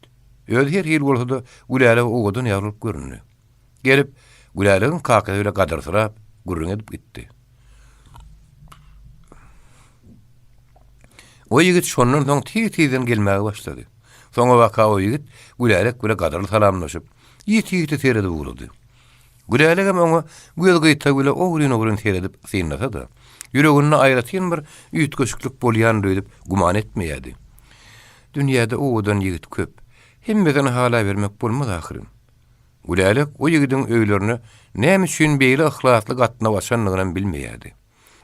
Öz her ýyl bolsa da Gülälik ogudan ýagryp görünýär. Gelip Güläligiň kakasyla gadarsyrak gurrun edip gitdi. O ýigit şondan soň tiýden gelmäge başlady. Soňa waka o ýigit Gülälik bilen gadarly salamlaşyp, ýiti terede ugrady. Gülälik hem oňa göz gyýta bilen oguryn teredip synnasa da, ýüregini aýratyn bir üýtgeşiklik bolýan diýip guman etmeýärdi. Dünýäde ogudan ýigit köp. Hemmeden hala vermek bolmaz ahyryn. Gülälik o ýigidiň öýlerini näme üçin beýle ihlasly gatna başanlygyny bilmeýärdi.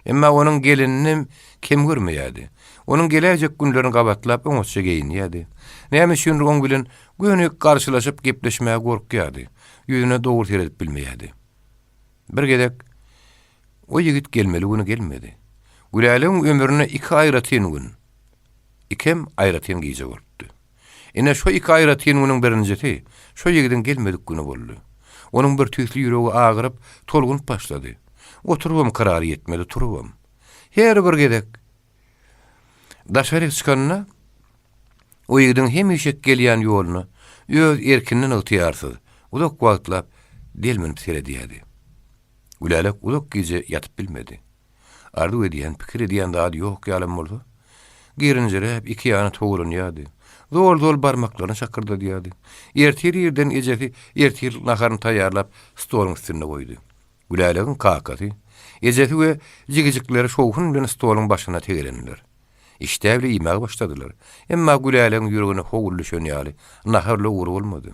Emma onun gelinini kim görmeýärdi. Onun gelecek günlerini gabatlap oňaça geýinýärdi. Näme üçin oň bilen göwnük garşylaşyp gepleşmäge gorkýardy. Ýüzüne dogry teredip bilmeýärdi. Bir gedek o ýigit gelmeli, güni gelmedi. Güläligiň ömrüne iki aýratyn gün. Ikem aýratyn giýje bolupdy. Ene şu iki aýratyn güniň birincisi şu ýigidin gelmedik güni boldy. Onun bir tüýsli ýüregi agyryp tolgunyp başlady. Oturubam karary ýetmedi, turubam. Her bir gedek daşary çykanyna o ýigidin hemişe gelýän ýoluny öz erkinden ýatyarsyz, uzak wagtlap delmenip seredýärdi. Gülälik uzak gece yatıp bilmedi. Ardu edýän, pikir edýän zady ýok ýalym boldy. Girinjerep iki ýany togurunýardy. Zol barmaklaryny şakyrdy diýärdi. Ertir ýerden ejesi ertir naharyny taýýarlap stoluň üstüne goýdy. Güläligiň kakasy, ejesi we jigijikleri şowhun bilen stoluň başyna tegelendiler. İştäbli ýemäge başladylar. Emma Güläligiň ýüregine howully ýaly naharly uğur bolmady.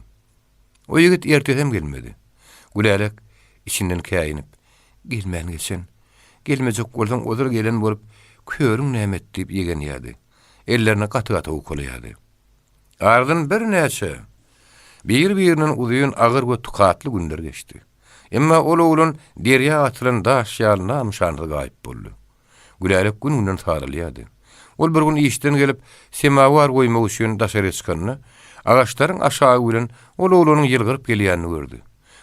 O ýigit ertem gelmedi. Gülälik içinden käýinip, gelmän geçen, gelmejek bolsaň odur gelen bolup, körüň nämet diýip ýegenýärdi. Ellerine gaty-gaty ukulýardy. Ardan bir näçe bir-biriniň uzun agyr we tukatly günler geçdi. Emma ol oğlun derýa atylan daş ýalyna amşandy gaýyp boldy. Gülälik gün-günden sarylýardy. Ol bir gün işden gelip semawar goýmak üçin daşary çykanyna, agaçlaryň aşağı bilen ol oğlunyň ýylgyryp gelýänini gördi.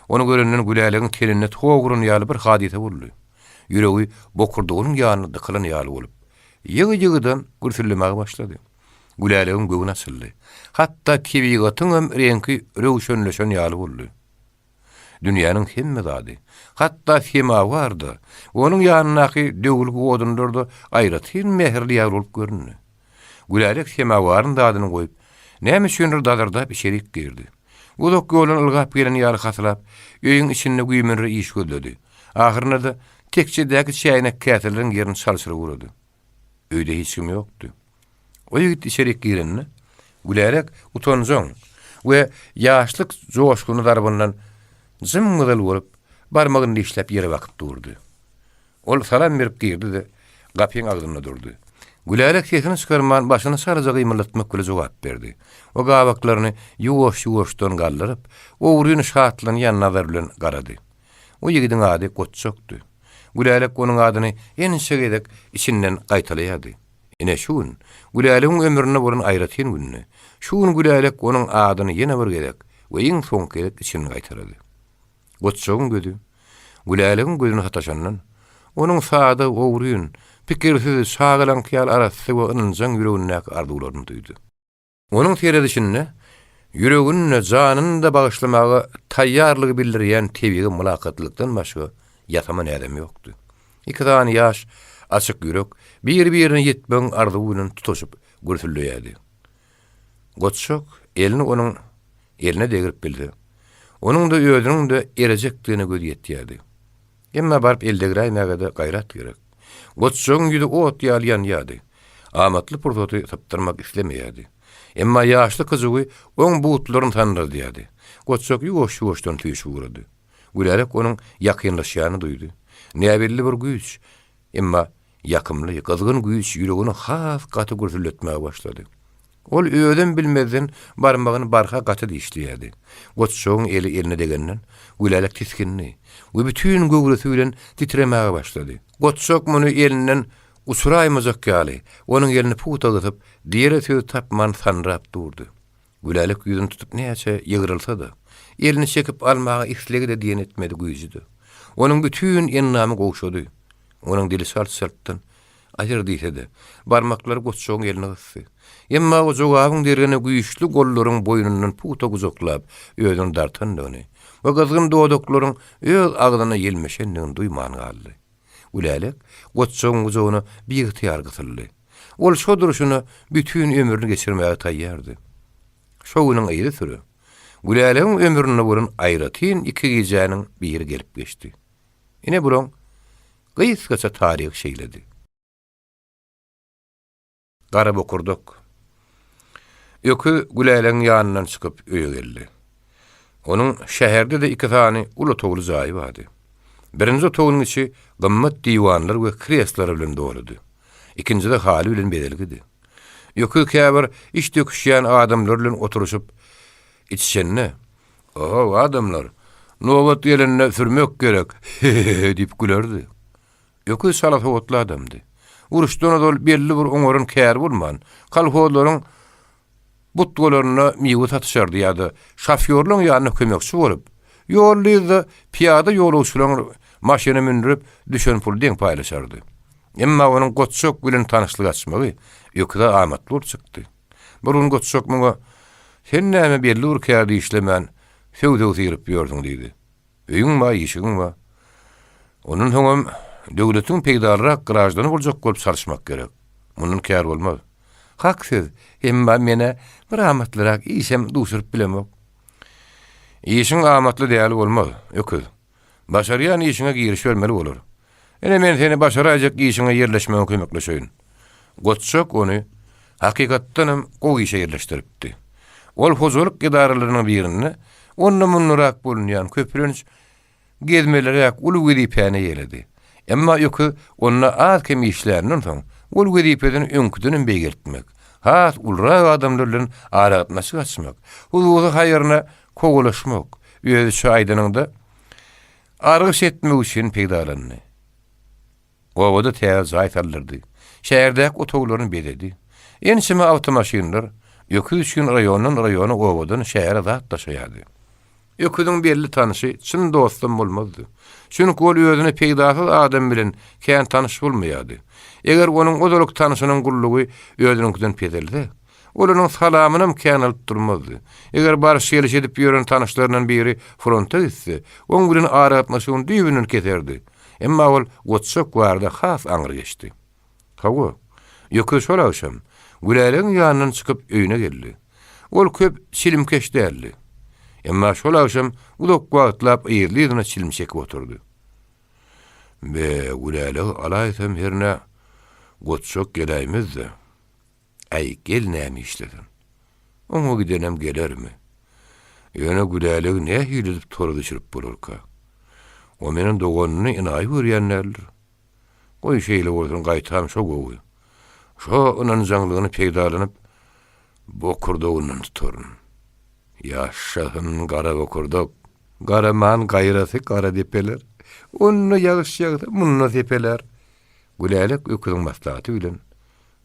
Onu görenden Güläligiň tenine togurun ýaly bir hadise boldy. Ýüregi bokurdugyň ýanyna dıkylan ýaly bolup, ýygy-ýygydan gürsülmäge başlady. Güläligiň göwüne açyldy. Hatda tebigatyň hem renki röwşenleşen ýaly boldy. Dünýäniň hemme zady, hatda semawardy. Onuň ýanynaky döwülgi odunlarda aýratyn mehirli ýaly bolup görünýär. Gülälik semawaryň dadyny goýup, näme üçindir dadarda bir şerik girdi. Uzak ýolun ılgap gelen ýaly haslap, öýüň içinde güýmenre iş göldüdi. Ahyrynda da tekçedäki çäýnek käselerin ýerini çalşyryp urady. Öýde hiç kim ýokdy. O ýigit içerik girenni, Gülälik utanjaň we ýaşlyk joşkuny darabyndan zymgyl bolup, barmagyny işlep ýere bakyp durdy. Ol salam berip girdi-de, gapyň agdyna durdy. Gülälik sesini çykarman başyny sarıja gymylatmak bilen jogap berdi. O gabaklaryny ýuwaş-ýuwaşdan gallyryp, owruny şatlan ýanyna bilen garady. O ýigidiň ady Gotçokdy. Gülälik onuň adyny enişe gedek içinden gaýtalýardy. Ene şuň, Güläligiň ömrüne bolan aýratyn günni. Şuň Gülälik onuň adyny ýene bir gedek we iň soňky gedek içinden gaýtarady. Gotçogyň gözi, Güläligiň gözüne hataşandan, onuň sady owryn, pikirsiz şagalan kyal arasy we ynjaň ýüregindäki arzuwlaryny duýdy. Onuň teredişinde ýüregini, janyny da bagyşlamaga taýýarlygy bildirýän tebigi mulakat-lykdan başga ýatama nädem ýokdy. Iki tane ýaş, açyk ýürek bir-birine ýetmeň arzuwy bilen tutuşyp gürsülýärdi. Gotçok elini onuň eline degirip bildi. Onuň da özüniň de erejekdigine göz ýetýärdi. Emma barp eldegi raýnaga da gaýrat gerek. Gotçogyň ýüzi ot ýalýan ýady. Amatly pursoty tapdyrmak islemeýärdi. Emma ýaşly kyzygy oň butlaryny tanyrdy ýady. Gotçok ýuwaş-ýuwaşdan tüýşüp urady. Gülälik onuň ýakynlaşýany duýdy. Näbelli bir güýç, emma ýakymly, gyzgyn güýç ýüregini has gaty gürsületmäge başlady. Ol öýden bilmezden barmagyny barka gaty dişliýärdi. Goççogyň eli eline degenden gülälik tiskinni. Bu bütün göwresi bilen titremäge başlady. Goççok muny elinden usuraýmazak ýaly. Onuň elini puta gytyp, diýere söz tapman sanrap durdy. Gülälik ýüzüni tutup näçe ýygyrylsa-da, elini çekip almaga islegi de diýen etmedi güýjüdi. Onuň bütün ennamy gowşady. Onuň dili salt-saltdan aýyr diýse-de, barmaklary goççogyň eline gyssy. Emma o jogabyň derine güýçli gollaryň boýnundan puta guzoklap, öýden dartandygyny we gyzgyn dodaklaryň öz agdyna ýelmeşendigini duýman galdy. Ulälik goççogyň guzogyny bir ýytyar gysyldy. Ol şo duruşyny bütün ömrüni geçirmäge taýýardy. Şo güniň aýry türü. Güläligiň ömrüne bolan aýratyn iki gejäniň biri gelip geçdi. Ine buron gysgaça taryh şeýledi. Gara bokurduk. Ökü Güläligiň ýanyndan çykyp öýe geldi. Onuň şäherde de iki tany uly togly jaýy bardy. Birinji togyň içi gymmat diwanlar we kreslary bilen doludy. İkinji de haly bilen bedelgidi. Ökü käbir iş döküşýän adamlar bilen oturuşyp içişenne, "Oho adamlar, nowat ýelenine sürmek gerek." diýip gülerdi. Ökü salat howatly adamdy. Uruşdan dol belli bir oňorun kär bolman, kalholaryň butgolaryna miýe satışardy ýa-da şofýorlaryň ýanyna kömekçi bolup, ýollyda piýada ýolagçylaryň maşyna mindirip düşen pul deň paýlaşardy. Emma onuň goççok bilen tanyşlyk açmagy ýokda amatly bolup çykdy. Bir gün goççok muňa "Sen näme belli bir kärdi işlemän, söwde ýerip ýördiň" diýdi. "Öýüň ma, işiň ma? Onuň soňam döwletiň peýdarrak garajdan boljak bolup çalışmak gerek. Munun kär bolmaz." "Haksyz, emma mene bir amatlyrak işem duşurup bilemok." "Işiň amatly däl bolmaz, öküz. Başarýan işiňe giriş bermeli bolar. Ene men seni başarajak işiňe ýerleşmäge kömekleşeýin." Goççok ony hakykatdanam gowy işe ýerleşdiripdi. Ol hozurlyk idaralarynyň birini onna munnurak bolunýan köprünç gezmelerek uly wezipäne ýeledi. Emma ýökü onna az kem işläriniň soň ol wezipeden öňküden beýgertmek, has ulra adamlar bilen aratnaşyk açmak, huzury haýyryna kogulaşmak, öýe şaýdanyňda argyş etmek üçin peýdalandy. Owada täze zaýtarlardy. Şäherdäki otoglaryny bededi. Ençime awtomaşynlar ýökü üçin raýondan raýona owadan şähere zat taşıýardy. Ýöküdiň belli tanysy çyn dostum bolmazdy. Çünki ol özüne peýdasyz adam bilen kän tanış bolmaýardy. Eger onuň ozalyk tanışynyň gullugy özüniňkiden pedelde, olaryň salamynam kän alyp durmazdy. Eger barış geliş edip ýören tanışlaryndan biri fronta gitse, oň bilen aratnaşygyň düýbünden keterdi. Emma ol goççok barda has aňyr geçdi. Hawa, ýökü şol akşam Güläligiň ýanyndan çykyp öýüne geldi. Ol köp silimkeş däldi. Emma şol akşam ulak wagtlap ýerlerine silim çekip oturdy. Be Gülälig alaýsam herne goççok geläýmezdi. Ay gel näme işledin? Oňa gidenem gelermi? Ýöne Gülälig näme ýüzüp tordy çyrp bolurka? O meniň doganyny inaý görýänler. Goý şeýle bolsun gaýtam şo gowy. Şo onuň jaňlygyny peýdalanyp bokurdogyny tuturun. Ýaşahyň gara bokurdok. Garaman gaýrasy gara depeler. Onu ýagyş ýagdy, munna depeler. Gülälik öküdiň maslahaty bilen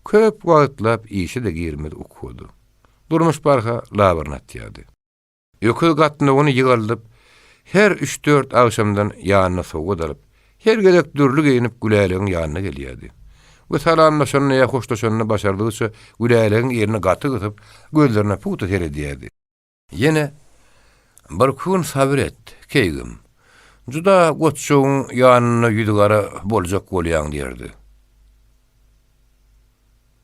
köp wagtlap işe de girmedi okudy. Durmuş barha labyrnat ýady. Öküd gatny ony ýygaldyp, her 3-4 akşamdan ýanyna sowa dalyp, her gelek dürlü giyinip Güläligiň ýanyna gelýärdi. Bu salamlaşanyny ýa hoşlaşanyny başardygyça Güläligiň ýerine gaty gytyp, gözlerine puta teredýärdi. Yine bir gün sabır et, keýgim. Juda goççogyň ýanyna ýüdügara boljak bolýan diýerdi.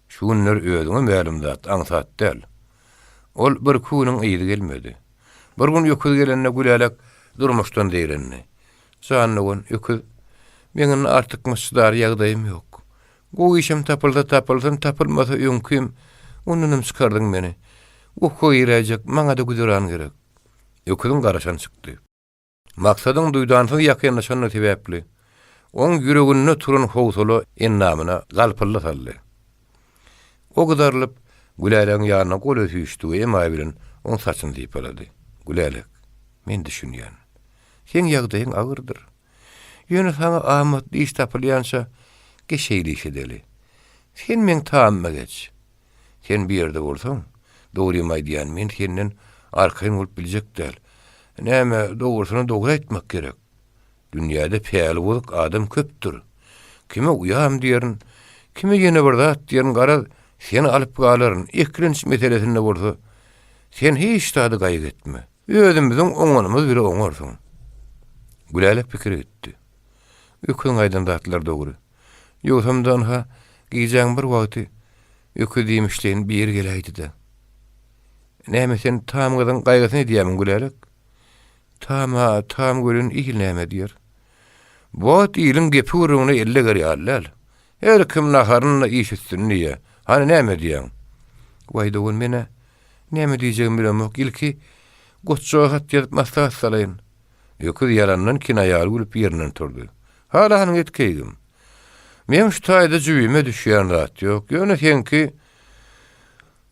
Şu günler öýüňe mälum zat, aňsat däl. Ol bir güniň ýyly gelmedi. Bir gün ýöküz gelende Gülälik durmuşdan diýerenni. Sanlygyň ýöküz, meniň artyk mysdar ýagdaýym ýok. Bu işim tapylmasa öňküm, onunum çykardyň meni. Uku ýerejek, maňa da güzüran gerek. Ýöküdiň garaşan çykdy. Maksadyň duýdansyň ýakynlaşanyny sebäpli. Oň ýüreginde turan howsala ennamyna galpylla saldy. O gydarlyp Gülälek ýanyna goly süýşdi emma bilen on saçyny diýip alady. Gülälek, men düşünýän. Sen ýagdaýyň agyrdyr. Ýöne sana amatly iş tapylýança geçeýli iş edeli. Sen men taamma geç. Sen bir ýerde bolsaň, dogry diýän men senden arkaň bolup biljek däl. Näme dogrusyny dogry aýtmak gerek. Dünýäde peýeli bolyk adam köpdür. Kime uyam diýerin, kime ýene bir zat diýerin gara seni alyp galaryn. Ikkinçi meselesinde bolsa, sen hiç taýdy gaýyk etme. Özümiziň oňanymyz bile oňarsyň. Gülälek pikir etdi. Öküň aýdan zatlar dogry. Ýogsamdan ha giýjäň bir wagty ökü diýmişleýin bir ýer geleýdi-de. Näme sen tamamyň gaýgysyny diýämiň Gülälek? Tam gölün ihil näme diýer. Bu ýylyň gepi uruny elle gerýärler. Her kim naharyny iş üstünliýe. Hani näme diýäň? Way dogun mene näme diýjegim bilemok. Ilki goçça hat ýazyp maslahat salaýyn. Ökü ýalandan kinaýaly bolup ýerinden turdy. Hala hanyň etkeýdim. Men şu taýda jübime düşýän zat ýok. Ýöne senki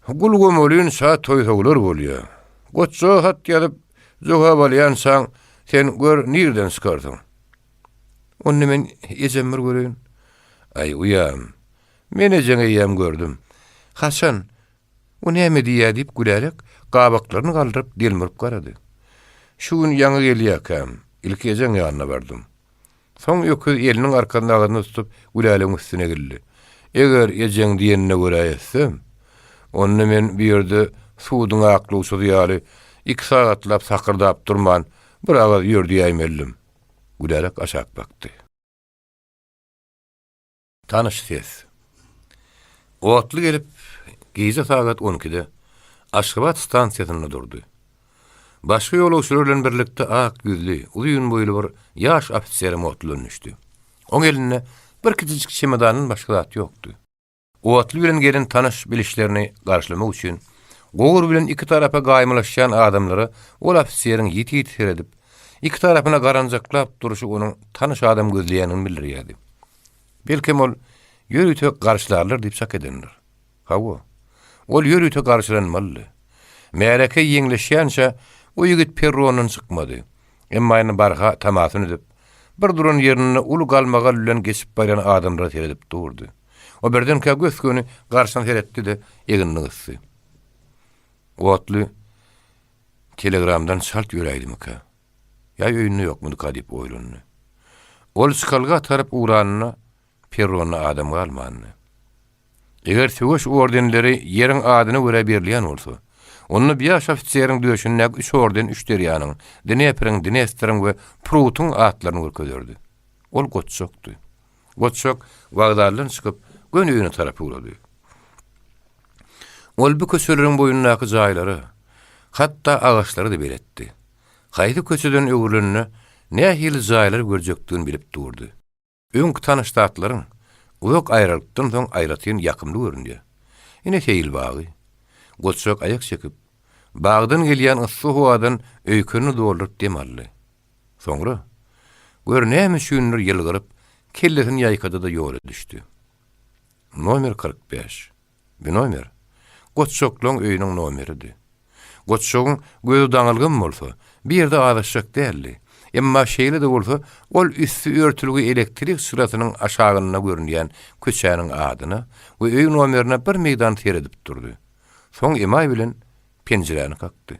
gulgumolyn saat toýsagular bolýar. Goçça hat ýazyp jogap alýansaň sen gör nirden çykardyň. Onu men ejemir görýän. Ay uyam. Men ejem gördüm. Hasan, o näme diýär diýip Gülälek gabaklaryny galdyryp delmirip garady. Şu gün ýaňy gelýäkem. Ilki ejem ýanyna bardym. Soň öküz eliniň arkandagyny tutup Gülälek üstüne geldi. Eger ejem diýenine görä etsem, onu men bir ýerde suwdyň akly uçurýaly 2 sagatlap sakırdap durman bir agaz ýördi ýaýmeldim. Gülälek aşak bakdy. Tanış ses. Otly gelip gece saat 12'de Aşgabat stansiýasyna durdy. Başga ýolagçylar bilen birlikde ak ýüzli, uzun boýly bir ýaş ofisier motlanýdy. Oň eline bir kiçik çemodanyň başga zat ýokdy. Otly bilen gelen tanış bilişlerini garşylamak üçin gogur bilen iki tarafa gaýmylaşýan adamlary ol ofisieriň ýiti edip, iki tarapyna garanjaklap duruşy onuň tanış adam gözleýänini bildirýärdi. Belkem ol ýörüte garşylarlar diýip şak edenler. Hawa. Ol ýörüte garşylanmaly. Mereke ýeňleşýänçe o ýigit perrondan çykmady. Emma ýene barha tamasyny edip, bir duran ýerine ulu galmaga bilen geçip barýan adamlara seredip durdy. O birden gösköni garşyna seretdi-de eginini gysdy. Otly telegramdan şalt ýöreýdimika. Ýa öýünü ýokmudy kadyp oýlandy. Ol skalga tarap uranyna perronna adam galmany. Eger söwüş ordenleri ýeriň adyny görä berilýän bolsa, onu ýaş ofisieriň döşünde 3 orden 3 derýanyň, Dnepryň, Dnestrň we Prutyň atlaryny görkezerdi. Ol goçşokdy. Goçşok wagdardan çykyp gönüýüne tarapy urady. Ol bu köçelerin boyundaky jaýlary, hatda agaçlary da beretdi. Haýdy köçeden öwrülünni nähil jaýlar görjekdigini bilip durdy. Öňki tanışdatlaryň uzak aýrylykdan soň aýratyn ýakymly göründi. Ine heýil bagy. Goçşok aýak çekip, bagdan gelýän ysy howadan öýkeni doldurup demally. Soňra gör näme şüýnür ýylgyryp, kellesini ýaýkady da ýola düşdi. Nomer 45. Bu nomer Goçşokluň öýüniň nomeridi. Goçşogyň gözi daňylgyn bolsa, bir ýerde adaşjak däldi. Emma şeýle de bolsa, ol üstü örtülgi elektrik syratynyň aşagyna görünýän köçäniň adyny we öýün nomerine bir meýdan teredip durdy. Soň emay bilen penjereni kakdy.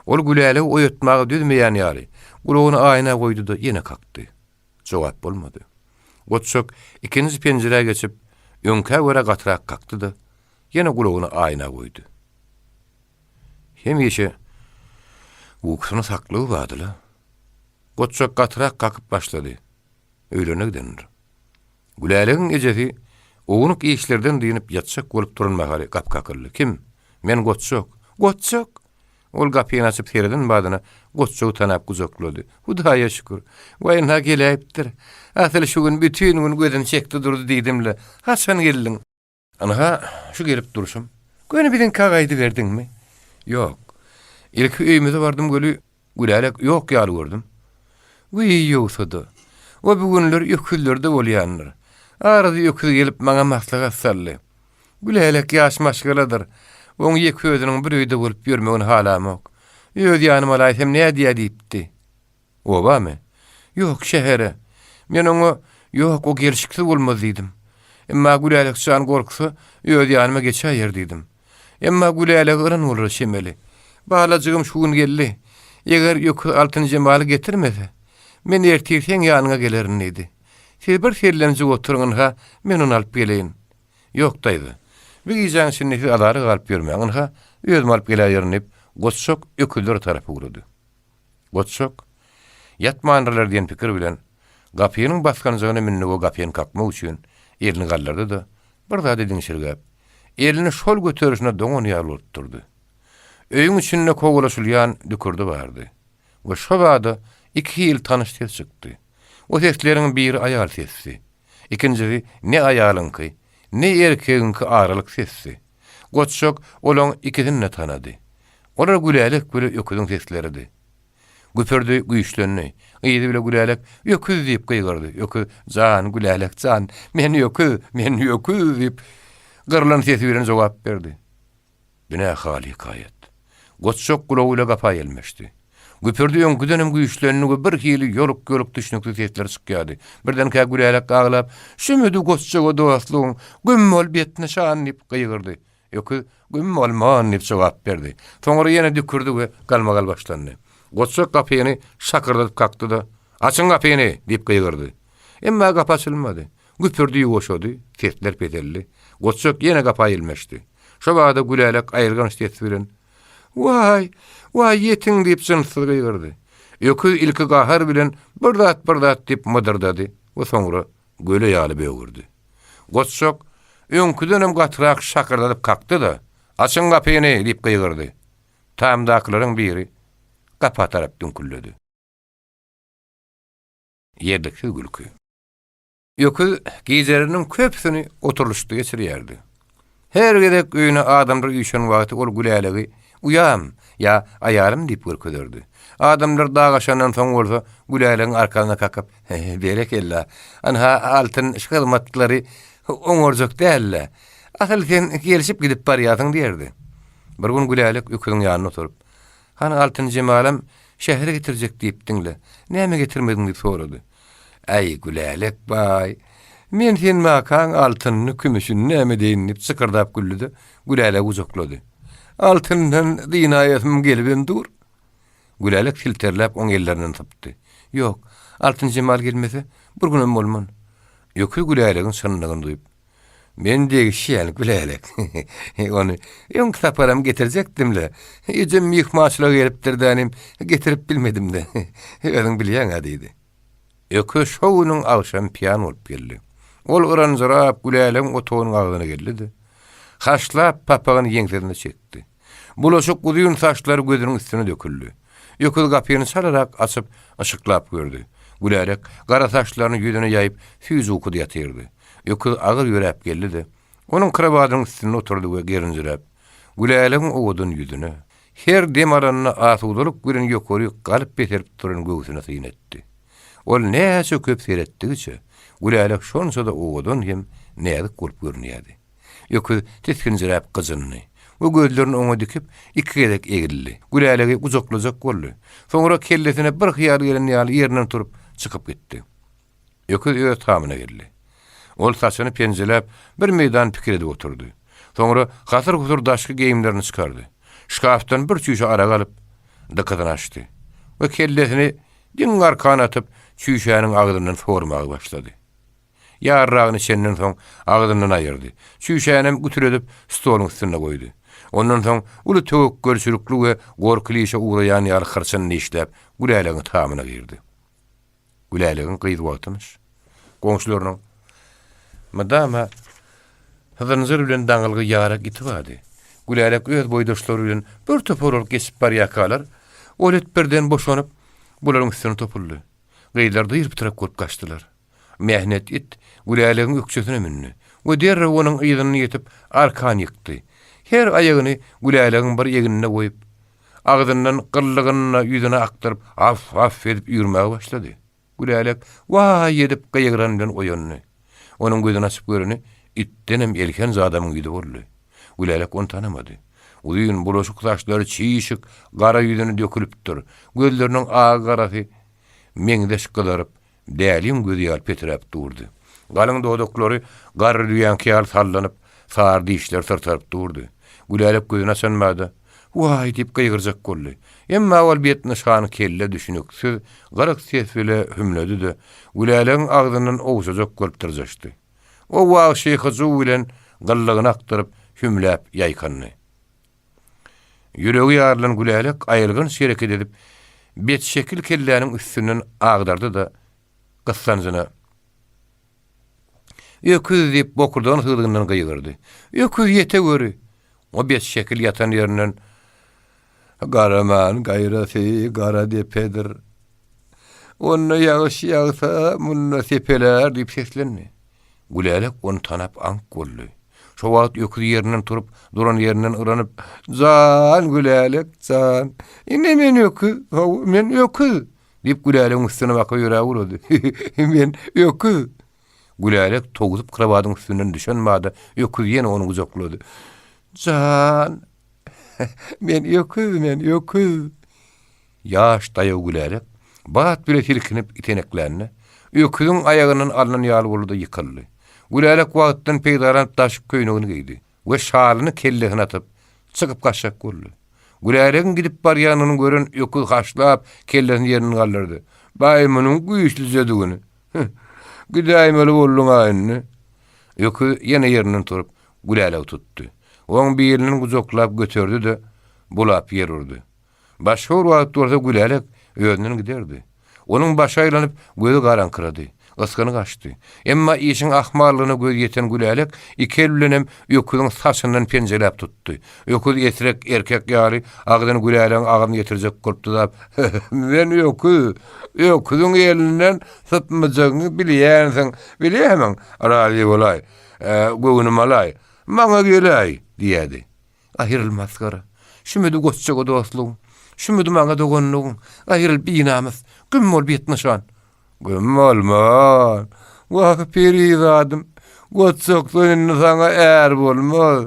Ol Gülälek oýatmagy düzmeýän ýaly, gulagyny aýna goýdy da ýene kakdy. Jogap bolmady. Goçşok ikinji penjereye geçip öňkä görä gatrak kakdy da ýene gulagyny aýna goýdy. Hemişe uykusyny saklyp bardylar. Goçşok gatrak kakıp başlady. Öýlenek denir. Gülälekň ejesi oňuk işlerden diýinip ýatşak bolup duranmagy gapkakyrly. Kim? Men Goçşok. Goçşok. Ol gapyny açyp tereden badyna Goçşok tanap guzaklady. Hudaýa şükür. Waýna geläpdir. Asly şu gün bütün gün gözüm çekdi durdy diýdimle. Haçan geldin? Ana şu gelip duruşum. Göni bilen kagaýdy berdiňmi? Ýok. Ilki öýümde bardym göli Gülälek ýok ýaly gördüm. Güýi ýoksa-da. O bugünler ýöküllerde bolýanlar. Arada ýökül gelip maňa maslahat saldy. Gülelek ýaş maşgaladyr. Oň ýeki özüniň bir öýde bolup ýörmegini halamok. Öz ýanyma laýsam näde diýipdi. Obamy? Ýok şehere. Men oňa ýok o gelişikli bolmaz diýdim. Emma gülelek şan gorksa öz ýanyma geçäýer diýdim. Emma gülelek ýran bolar şemeli. Balajygym şu gün geldi. Eger ýok altyn jemaly getirmese, men ertirseň ýanyňa gelerin idi. Siz bir serlenji oturuň ha, men onu alyp geleýin. Ýok daýdy. Bir ýaň şinni alary galyp ýörmäňin ha, özüm alyp gelýärnip, goçşok öküldür tarapy urudy. Goçşok ýatmandylar diýen pikir bilen gapynyň baskanyny minni o gapyny kakmak üçin elini gallardy da bir zat edin şirgäp elini şol göterişine doňany ýaly tutturdy. Öýüň içinde kogulaşylýan dükürdi bardy. We şo wada 2 ýyl tanyş ses çykdy. O sesleriň biri aýal sesi, ikincisi ne aýalyňky, ne erkegiňki aralyk sesi. Goçşok olaň ikisini tanady. Olar gülelek böyle öküdüň sesleridi. Güpürdi güýçlenni. Ýygy bile gülelek öküz diýip gıýgyrdy. Öküz jan gülelek jan, men öküz diýip gyrlan sesi bilen jogap berdi. Bine hali hikayet. Goçşok gulawla gapa gelmişdi. Güpürdi öňküdenem güýçlenni bir hili ýoluk düşnükli sesler çykýardy. Birden ka gülelek aglap, "Şümüdi goçşoga dostlugyň gümmol betine şan" diýip gıýgyrdy. Öküz gümmol man diýip jogap berdi. Soňra ýene dükürdi we galmagal başlandy. Goçşok gapyny şakyrdatyp kakdy da, "Açyň gapyny" diýip gıýgyrdy. Emma gap açylmady. Güpürdi ýoşady, sesler bedelli. Goçşok ýene gapa gelmişdi. Şo wagda gülelek aýyrgan ses bilen, "Vay, ýetiň" diýip jynsy gıýgyrdy. Öküz ilki gahar bilen bir dat diýip mydırdady we soňra göle ýaly böwürdi. Goçşok öňküdenem gatrak şakyrdatyp kakdy da, "Açyň gapyny" diýip gıýgyrdy. Tamdaklaryň biri gapa tarap dönkülledi. Ýerdeki gülkü. Öküz gizeriniň köpsini oturluşda geçirýärdi. Her gedek öýüne adamlar ýüşen wagty ol gülelegi "Uyam" ýa "Aýarym" diýip görkezerdi. Adamlar dagaşandan soň bolsa gülelegiň arkasyna kakap "Berekella, anha altyn şykymatlary oňorjak dälle. Asyl sen gelişip gidip barýasyň" diýerdi. Bir gün gülelik öküziň ýanyna oturup, "Hana altyn jemalym şähere getirjek diýip diňle. Näme getirmediň?" diýip sorady. "Aý gülelik baý, men sen makan altyny kümüşini näme diýin?" diýip çykyrdaپ güldü. Gülelik uzaklady. "Altyndan dinaýatym gelibem dur." Gülelik filterläp oň ellerinden tapdy. "Ýok, altyn jemal gelmese bir günem bolman." Öküz güleligiň şynlygyny duýup, "Men degi şeýle gülelek. Onu ýoň taparam getirjekdimle. Ýejem mihmaçyla gelipdirdinim, getirip bilmedimde. Özüň bilýän diýdi. Öküz şowunyň agşam piýan bolup geldi. Ol ıranjyrap güleligiň otogynyň agyna geldi. Haşlap papagyny ýeňlerine çekdi. Bulaşyk uzyň saçlary gözüniň üstüne döküldü. Öküz gapyny salarak açyp ışıklap gördü. Gülerek gara saçlaryny ýüzüne ýaýyp süýz ukudy ýatyrdy. Öküz agyr ýörep geldi. Onuň krabadynyň üstüne oturdy we gerinjirep güleligiň owudun ýüzüne her dem aranyna asudalyk bilen ýokary galyp beterip duran göwsüne syýnetdi. Ol näçe köp seretdigiçe gülelik şonsa da owudun hem nädik bolup görünýärdi. Öküz teskinjirep gyzyny o gözlerini oňa dikip iki gedek egildi. Güleligi uzaklajak boldy. Soňra kellesine bir hyýal gelen ýaly ýerinden turup çykyp gitdi. Öküz öz tamyna geldi. Ol saçyny penjelep bir meýdan pikirde oturdy. Soňra hasyr-husur daşky geyimlerini çykardy. Şkafdan bir çüýşe ara galyp dykadan açdy. We kellesini diň arkana atyp çüýşäniň agdynyň formagy başlady. Ýarragyny çenden soň agdyndan aýyrdy. Çüýşänem gütüredip stoluň üstüne goýdy. Ondan soň uly tök görşürükli we gorklyşa uğraýan ýaly hyrçyny işläp güleligiň tamyna girdi. Güleligiň gyýdy wagtymyş. Goňşularynyň madama hazırnızır bilen daňylygy ýara gitibady. Gülelik öz boýdaşlary bilen bir toporul kesip barýakalar, olet birden boşanyp bularyň üstüne topuldy. Gyýlar dyýyp tarap golup kaçdylar. Mehnet it güleligiň ökçesine minni. We derre onuň ýygyny ýetip arkan ýykdy. Her aýagyny güleligiň bir ýegine goýup, agdyndan gyrlygyna ýüzüne aktyryp af edip ýürmäge başlady. Gülelik "Wa" edip gaýygran bilen oýandy. Onuň gözüni açyp görüni itdenem erken zadamyň ýüzi boldy. Gülalek onu tanamadı. Uyun bulaşık taşları çiýişik, gara ýüzüne dökülipdir. Gözleriniň ağa garasy meňdeş gylaryp, däliň gözi ýalyp petirap durdy. Galyň dodaklary gar duýan kyal sallanyp, sardy işler sırtarıp durdy. Gülalek gözüne sanmady. Why diýip gygyrjak boldy. Emma awal betini şany kelle düşünüksiz, garak ses bile hümledi de, Gülalek agdynyň owşajak bolup durjashdy. O wag şeýhazy bilen gallagyny aktyryp hümläp ýaýkandy. Ýüregi ýarlan Gülalek aýylgyn şereket edip, bet şekil kelläniň üstünden agdardy da gyssanjyna öküz diýip bokurdan hydygyndan gygyrdy. Öküz ýete göri. O bet şekil ýatan ýerinden garaman gaýrasy gara depedir. Onu ýagyş ýagsa, munna sepeler diýip seslendi. Gülalek onu tanap ank boldy. Şo wagt öküz ýerinden turup, duran ýerinden ıranyp, "Jan Gülalek, jan. Ine men öküz, men öküz." diýip Gülalek üstüne bakyp ýüregi urdy. "Men öküz." Gülalek toguzup kırabadyň üstünden düşen mada öküz ýene onu uzaklady. "Jan, men öküz." Ýaş daýaw Gülalek bat bile silkinip iteneklerini öküzüň aýagynyň alynan ýaly boldy ýykyldy. Gülalek wagtdan peýdaran taşyp köýnegini giydi we şalyny kellesine atyp çykyp gaçak boldy. Gülalek gidip barýanyny gören öküz haşlap kellesini ýerine galdyrdy. "Baýmynyň güýçli zedugini. Güdaýmaly boldun aýyny." Öküz ýene ýerinden turup Gülalek tutdy. Oň birini guzoklap götürdi de bulap ýerurdy. Başga bir wagt dursa Gülalek özünden giderdi. Onuň başy aýlanyp gözi garankyrady. Iskany gaçdy. Emma işiň ahmarlygyna göz ýeten Gülalek iki el bilenem öküziň saçyndan penjelep tutdy. Öküz ýetirek erkek ýaly agdan Gülalek agyny ýetirjek bolupdy da, "Men öküziň elinden sypmajagyny bilýänsiň, bilýärmiň? Araly bolay, göwünüm alay, maňa gelay." diýdi. "Ahyrıl maskara. Şümedi goççaga dostlugyň, şümedi maňa dogonlugyň, ahyrıl binamys, gümmol betni şan." "Gümmolman. Wah perizadım. Goççaklyň saňa är bolmaz.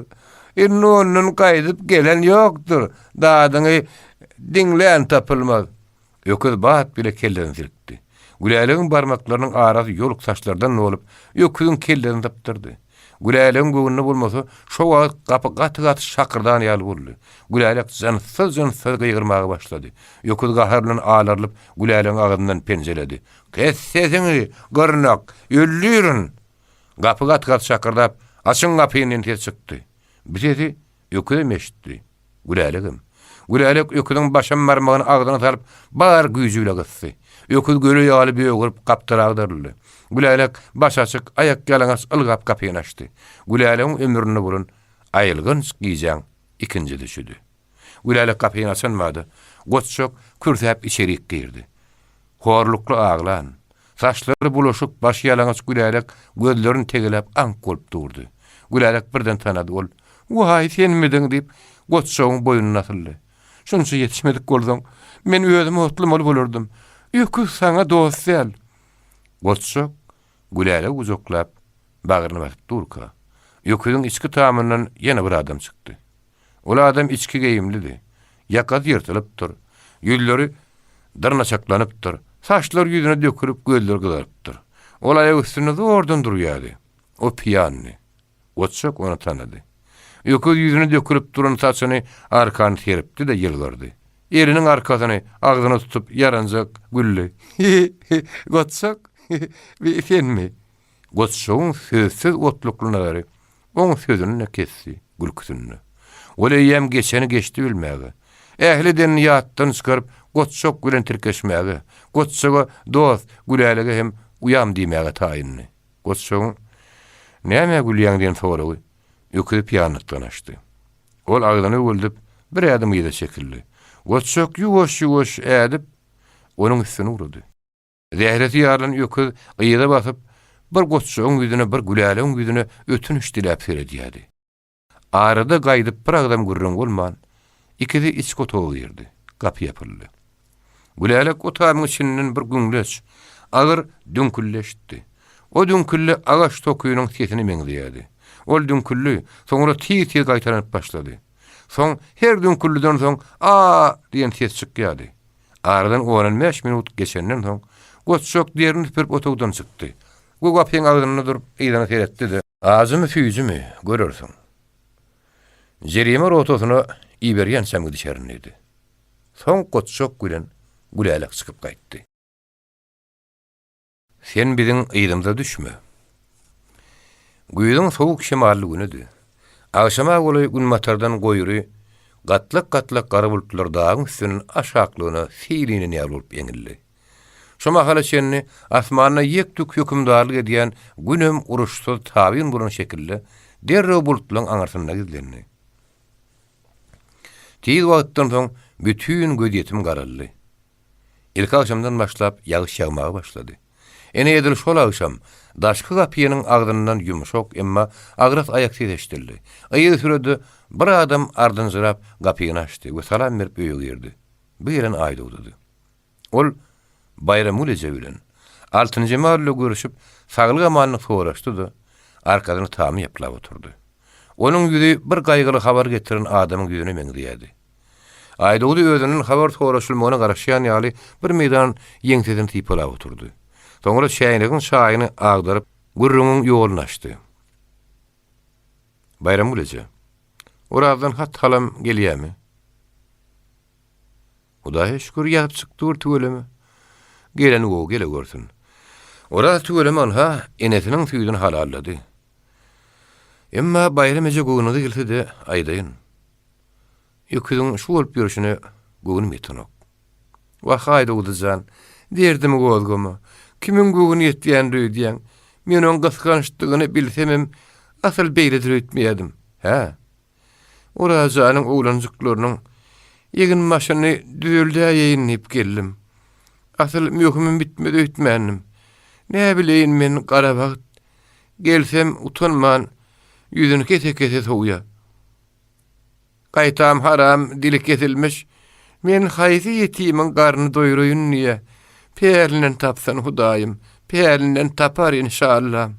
Inne onuň gaýdyp gelen ýokdur. Dadyňy diňlän tapylmaz." Öküz bat bile kelleni zirkdi. Gülalegyň barmaklarynyň arasy ýoluk saçlardan bolup, öküziň kelleni tapdyrdy. Gülalegyň göwnüne bolmasa, şo wagt gapy gaty şakyrdan ýaly boldy. Gülalek jansız gygyrmagy başlady. Öküz gaharlan ağlaryp Gülalegyň agyndan penjeledi. "Kes sesiňi, gyrnak, öllürin." Gapy gaty şakırdap, "Açyň gapyny" diýip çykdy. Birisi öküz meşdi. Gülalek öküziň başam marmagyny agdyna salyp bar güýjüle gysdy. Öküz göre ýaly böwürip gapdyragdyrly. Gülalek baş açyk, ayak galaňas ılgap kapyny açdy. Gülalegyň ömrüne burun aýylgyn giýjäň ikinji düşüdi. Gülalek kapyny açanmady. Goççok kürtäp içeri girdi. Horlukly aglan, saçlary bulaşyk, baş ýalaňaç Gülalek gözlerini tegelep ank bolup durdy. Gülalek birden tanady ol. "Why sen midiň?" diýip goççogyň boýnuna atyldy. "Şunça ýetişmedik bolsaň, men özüm otlamaly bolurdym. Öküz saňa dost däl." Goççok Gülalek uzoklap bagyryny basyp durka. Öküziň içki tamamyndan ýene bir adam çykdy. Ol adam içki geýimlidi. Ýakady ýyrtylypdyr. Ýülleri dyrnaçaklanypdyr. Saçlar ýüzüne dökülip gözler gyzarypdyr. Ol aýak üstünde zordan durýardy. O piýanny. Goççok onu tanady. Öküz ýüzüne dökülip duran saçyny arkany teripdi de ýylgyrdy. Eriniň arkasyny agzyna tutup yaranjak güllü. "Goççok, bir senmi?" Goççogyň sözsüz otluklanary oň sözüni kesdi, gülküsünü. Oleýem geçeni geçdi bilmäge. Ähliden ýatdan çykaryp Goççok bilen tirkeşmäge. Goççoga dost, Gülalege hem uyam diýmäge taýynly. Goççogyň "Näme gülýäň?" diýen soragy öküz piýanykdan açdy. Ol agdyny öldüp bir adam ýede çekildi. Goççok ýuwaş ädip onuň üstüne urdy. Zähreti ýarlan öküz ýyda basyp bir goççogyň ýüzüne, bir Gülalegyň ýüzüne ötünüş dilep berdi. Arada gaýdyp bir adam gürrüň bolman, ikisi içki otagy girdi. Gapy ýapyldy. Gülalek otağın içinden bir güngleç, ağır dünkülleşdi. O dünkülle ağaç tokuyunun sesini meňzeýärdi. Ol dünküllü, soňra tiz-tiz gaýtaranyp başlady. Soň her dünküllüden soň "a" diýen ses çykýardy. Aradan 15 minut geçenden soň goçşok diýerini tüpürip otogdan çykdy. Bu gapyň agdyny durup eýdana seretdi-de. "Azymy füýjümi görürsiň." Jerime rotosyna iberýän sämgidi şernidi. Soň goçşok gülen gülälek çykyp gaýtdy. "Sen biziň ýydymyza düşme. Güýüň sowuk şemally günüdi. Agşama goly gün matardan goýury, gatlyk gara bulutlar dağın üstünün aşaklygyna fiilini ýalyp eňildi. Şoma hala şenni asmanyna ýekdük hökümdarlyk edýän günem uruşsuz tabyn bulan şekilde derrew bulutlaryň aňarsyna gizlendi. Tiz wagtdan soň bütün göz garaldy. Ilk akşamdan başlap ýagyş ýagmaga başlady. Ene edil şol akşam daşky gapynyň agdyndan ýumşak emma agras aýak sezeşdirdi. Aýy sürede bir adam ardynjyrap gapyny açdy we salam berip öýe girdi. Bu ýeren aýdawdy. Ol Bayram Ulece bilen 6-njy mahalle görüşip saglyk amanyny soraşdy-da arkadan tamy ýaplap oturdy. Onuň ýüzi bir gaýgyly habar getiren adamyň ýüzüne meňdirýärdi. Aýdawdy özüniň habar soraşylmagyna garaşýan ýaly bir meýdan ýeňseden typalap oturdy. Soňra şäýnigiň şaýyny agdaryp gürrüňiň ýoluny açdy. Bayram Ulece, "Oradan hat halam gelýärmi?" "Hudaýa şükür ýatyp çykdyr tügelemi." "Gelen o gele görsün." Ora tügelemi ha enesiniň süýdüni halallady. Emma bayram ece goýuny gelse de aýdaýyn. Ýöküdiň şu bolup ýörüşine goýuny metanok. Wa haýda udyjan, derdim gowgamy. Kimin goýuny ýetýän diýen, men onuň gysgançlygyny bilsemem, asal beýledir etmeýärdim. Ha. Ora janyň oglanjyklarynyň ýegin maşyny düzelde ýeýinip geldim. Asal möhümim bitmedi öýtmändim. Ne bileýin men Garabag gelsem utanman ýüzüni kese soğuya. Gaýtam haram dili kesilmiş. Men haýsy ýetimin garny doýuraýyn niýe? Peýerlinden tapsan Hudaýym, peýerlinden tapar inşallah.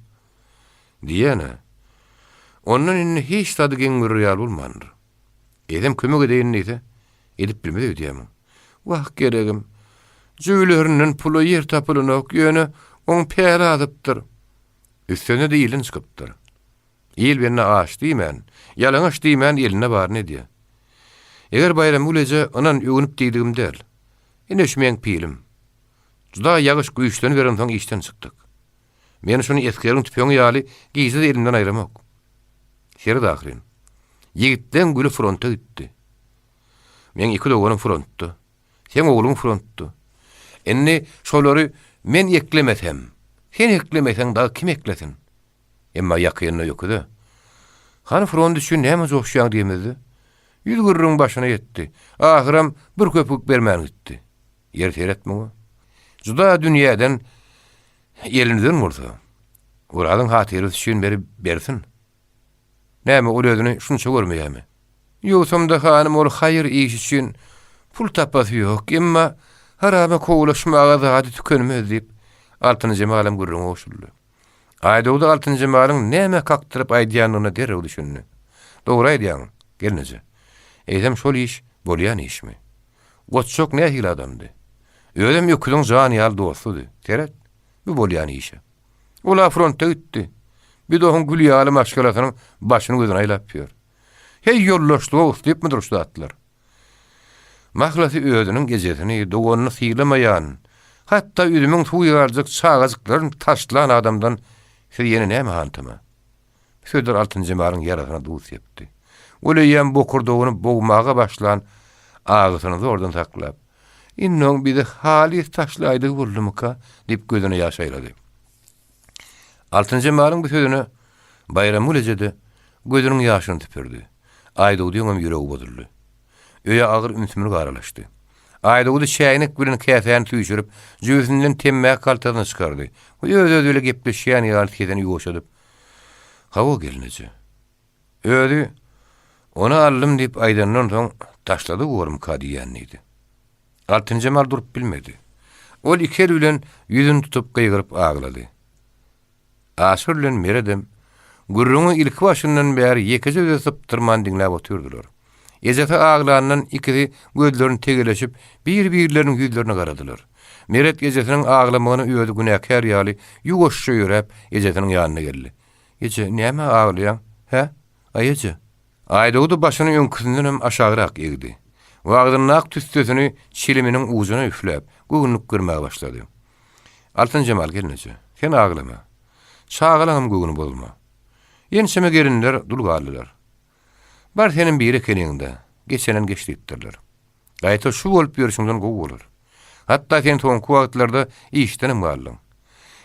Diýene. Onun inni hiç tadı geňir ýal bolmandyr. Edem kömek edeýin diýse, edip bilmedi diýem. Wah geregim. Jüýlerinden pulu ýer tapylynak ýöne oň peýer adypdyr. Üstüne de ýylyn çykypdyr. Ýyl benne aş diýmän, ýalaňaş diýmän ýeline bar ne diýe. Eger Bayram Ulece onan öňüp diýdigim del. Ine şmeň pilim. Juda ýagyş güýçden beren soň işden çykdyk. Men şunu eskeriň tüpeň ýaly giýse elimden aýramak. Şeri dahyrin. Ýigitden gülü fronta gitdi. Men iki doganım frontda. Sen oğlum frontda. Enne şolary men eklemesem, sen eklemesen da kim eklesin? Emma ýakynyna ýokdy. Han front üçin näme joşýan diýmedi. Ýüzgürrüň başyna ýetdi. Ahyram bir köpük bermän gitdi. Yer seretmegi. Juda dünýäden ýelininden bolsa, oradan hatyry üçin bersin. Näme ol özüni şunça görmeýärmi? Ýogsam-da hanym ol haýyr iş üçin pul tapasy ýok, emma harama kowulaşmaga zady tükenmez diýip 6-njy malym gürrüňe oşuldy. Aýdawda 6-njy malyň näme kaktyryp aýdýanyny derrew düşündi. Dogry aýdýan, gelnije. Eýdem şol iş bolýan işmi? Goçşok nähil adamdy. Öýdem ýöküdiň jany ýal dostudy. Teret, bu bolýan işe. Ola frontda gitdi. Bir dohun gül ýaly maşgalatynyň başyny gözüne aýlap ýör. Hey ýollaşdyk diýip mi duruşdatdylar. Mahlasy özüniň gejesini doganyny syýlamaýan, hatda üdümiň suýarjyk çağajyklaryny taşlan adamdan siz ýene näme hantama? Söder 6-njy malyň ýarasyna duz ýepdi. Oleýän bokurdogyny bogmaga başlan agysyny zordan saklap, "Innoň bizi halis taşlaýdy boldumyka?" diýip gözüne ýaş aýlady. 6-njy malyň bu sözüne Bayram Ulece gözüniň ýaşyny tüpürdi. Aýdawdy öňem ýüregi bozuldy. Öýe agyr ünsümür garalaşdy. Aýdawdy şäýnik bilen käsäni tüýşürip, jüýünden temmäk kaltasyny çykardy. Öýe gepleşýän ýaly keden ýoşadyp, "Hawa gelinije." Öýe "Onu aldım" diýip aýdandan soň taşlady gorym kadiýänidi. 6-njy mal durup bilmedi. Ol iker bilen ýüzüni tutup gyýgyryp aglady. Aşyrlen meredem, Gurruňy ilki başyndan bäri ýekeje öýüp tyrman diňläp otyrdylar. Ejete ağlarından ikisi gözlerini tegeleşip bir-birlerinin yüzlerine garadılar. Meret ejetiniň ağlamagyny öýüdi günäkär ýaly ýugoşça ýörep ejetiniň ýanyna geldi. "Eje, näme ağlaýan? He? Aýeje." Aýdawdy başyny öňküsinden hem aşagyrak egdi. Wagdyň nak tüstüsini çiliminiň ucuna üfläp, göwnük görmäge başlady. "Altyn Jamal gelneje. Sen ağlama. Çağılaňam göwnü bolma." Ýenşeme gerinler dulgaldylar. "Bar senin biri ekeniňde, geçenen geçdi" etdiler. "Gaýta şu bolup ýörüşiňden gowy bolar. Hatda sen toňky wagtlarda işdenim galyň.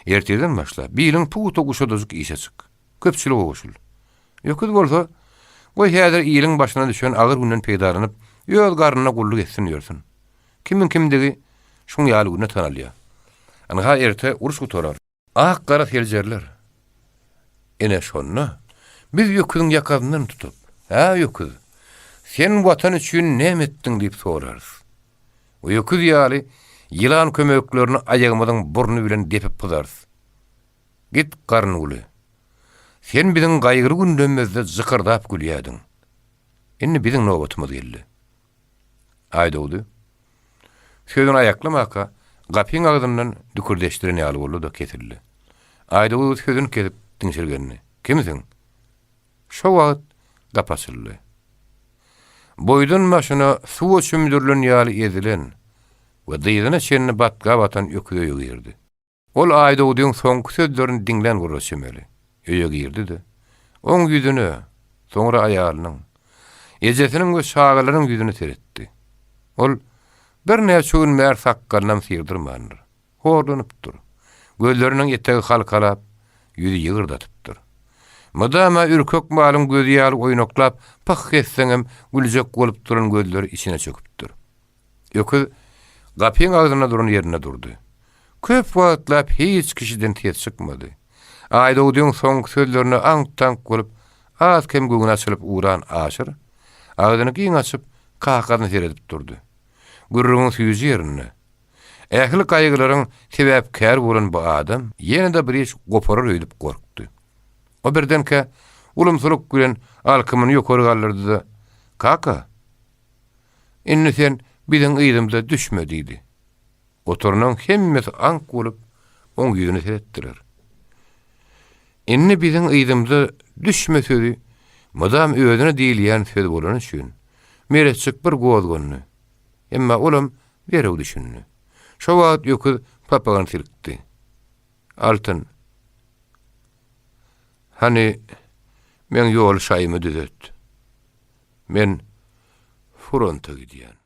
Erteden başla, biliň puto guşadyk işe çyk. Köpçülik goşul. Ýokdy bolsa, goý häzir ýylyň başyna düşen agyr günden peýdalanyp, ýöl garryna gulluk etsin ýörsin. Kimin kimdigi şuň ýaly güne tanalýar. Anaha erte uruş gutorar. Ak gara feljerler. Ene şonna, biz ýöküň ýakadyndan tutup, "Ha ýöküz, sen watan üçin näme etdiň?" diýip sorarys. O ýöküz ýaly ýylan kömeklerini aýagymyň burnu bilen depip pydarys. "Git garny uly. Sen biziň gaýgyry gündemizde zykırdap gülýädiň. Indi biziň nobatymyz geldi." Aýdawdy. Sözüni aýaklamaka, gapyň agdyndan dükürdeşdiren ýaly boldy da kesildi. Aýdawdy sözüni kesip diňşirgenni. "Kimsiň?" Şo wagt gap açyldy. Boýdan başyna suwa çümdürlen ýaly ezilen we dyýdyna çenni batga batan ýöküze ýygyrdy. Ol Aýdawydyň soňky sözlerini diňlen gurraşymely. Öýe girdi-de. Oň ýüzüne, soňra aýalynyň, ejetiniň we şagalaryň ýüzüne teretdi. Ol bir näçe gün mer sakkalynam syrdyrmandyr. Horlanypdyr. Gözleriniň etegi halkalap, ýüzi ýygyrdatypdyr. Madama ürkök malyň gözi ýaly oýnaklap, pah etseňem güljek bolup duran gözleri içine çöküpdir. Ýöküz gapyň agzyna duran ýerine durdy. Köp wagtlap hiç kişiden tes çykmady. Aýdawydyň soňky sözlerini aňtank bolup, az kem göňüne açylyp uran aşyr, agzyny giň açyp kahkasyny seredip durdy. Gurruň süýji ýerine. Ähli gaýgylaryň sebäpkär bolan bu adam ýene-de bir iş goparar öýdüp gorkdy. O birdenke ulumsuluk gülen alkymyny ýokary galdyrdy. "Kaka, indi sen biziň ýydymyza düşmediydi." Oturunan hemmesi ank bolup oň ýüzüne seretdiler. "Indi biziň ýydymyza düşmesedi, madam özüne diýilýän söz bolan üçin meretçik bir gowalgany. Emma olam berew düşündi. Şo wagt ýöküz papagany silkdi. "Altyn, hani men ýol şaýymy düzelt. Men fronta gidýän."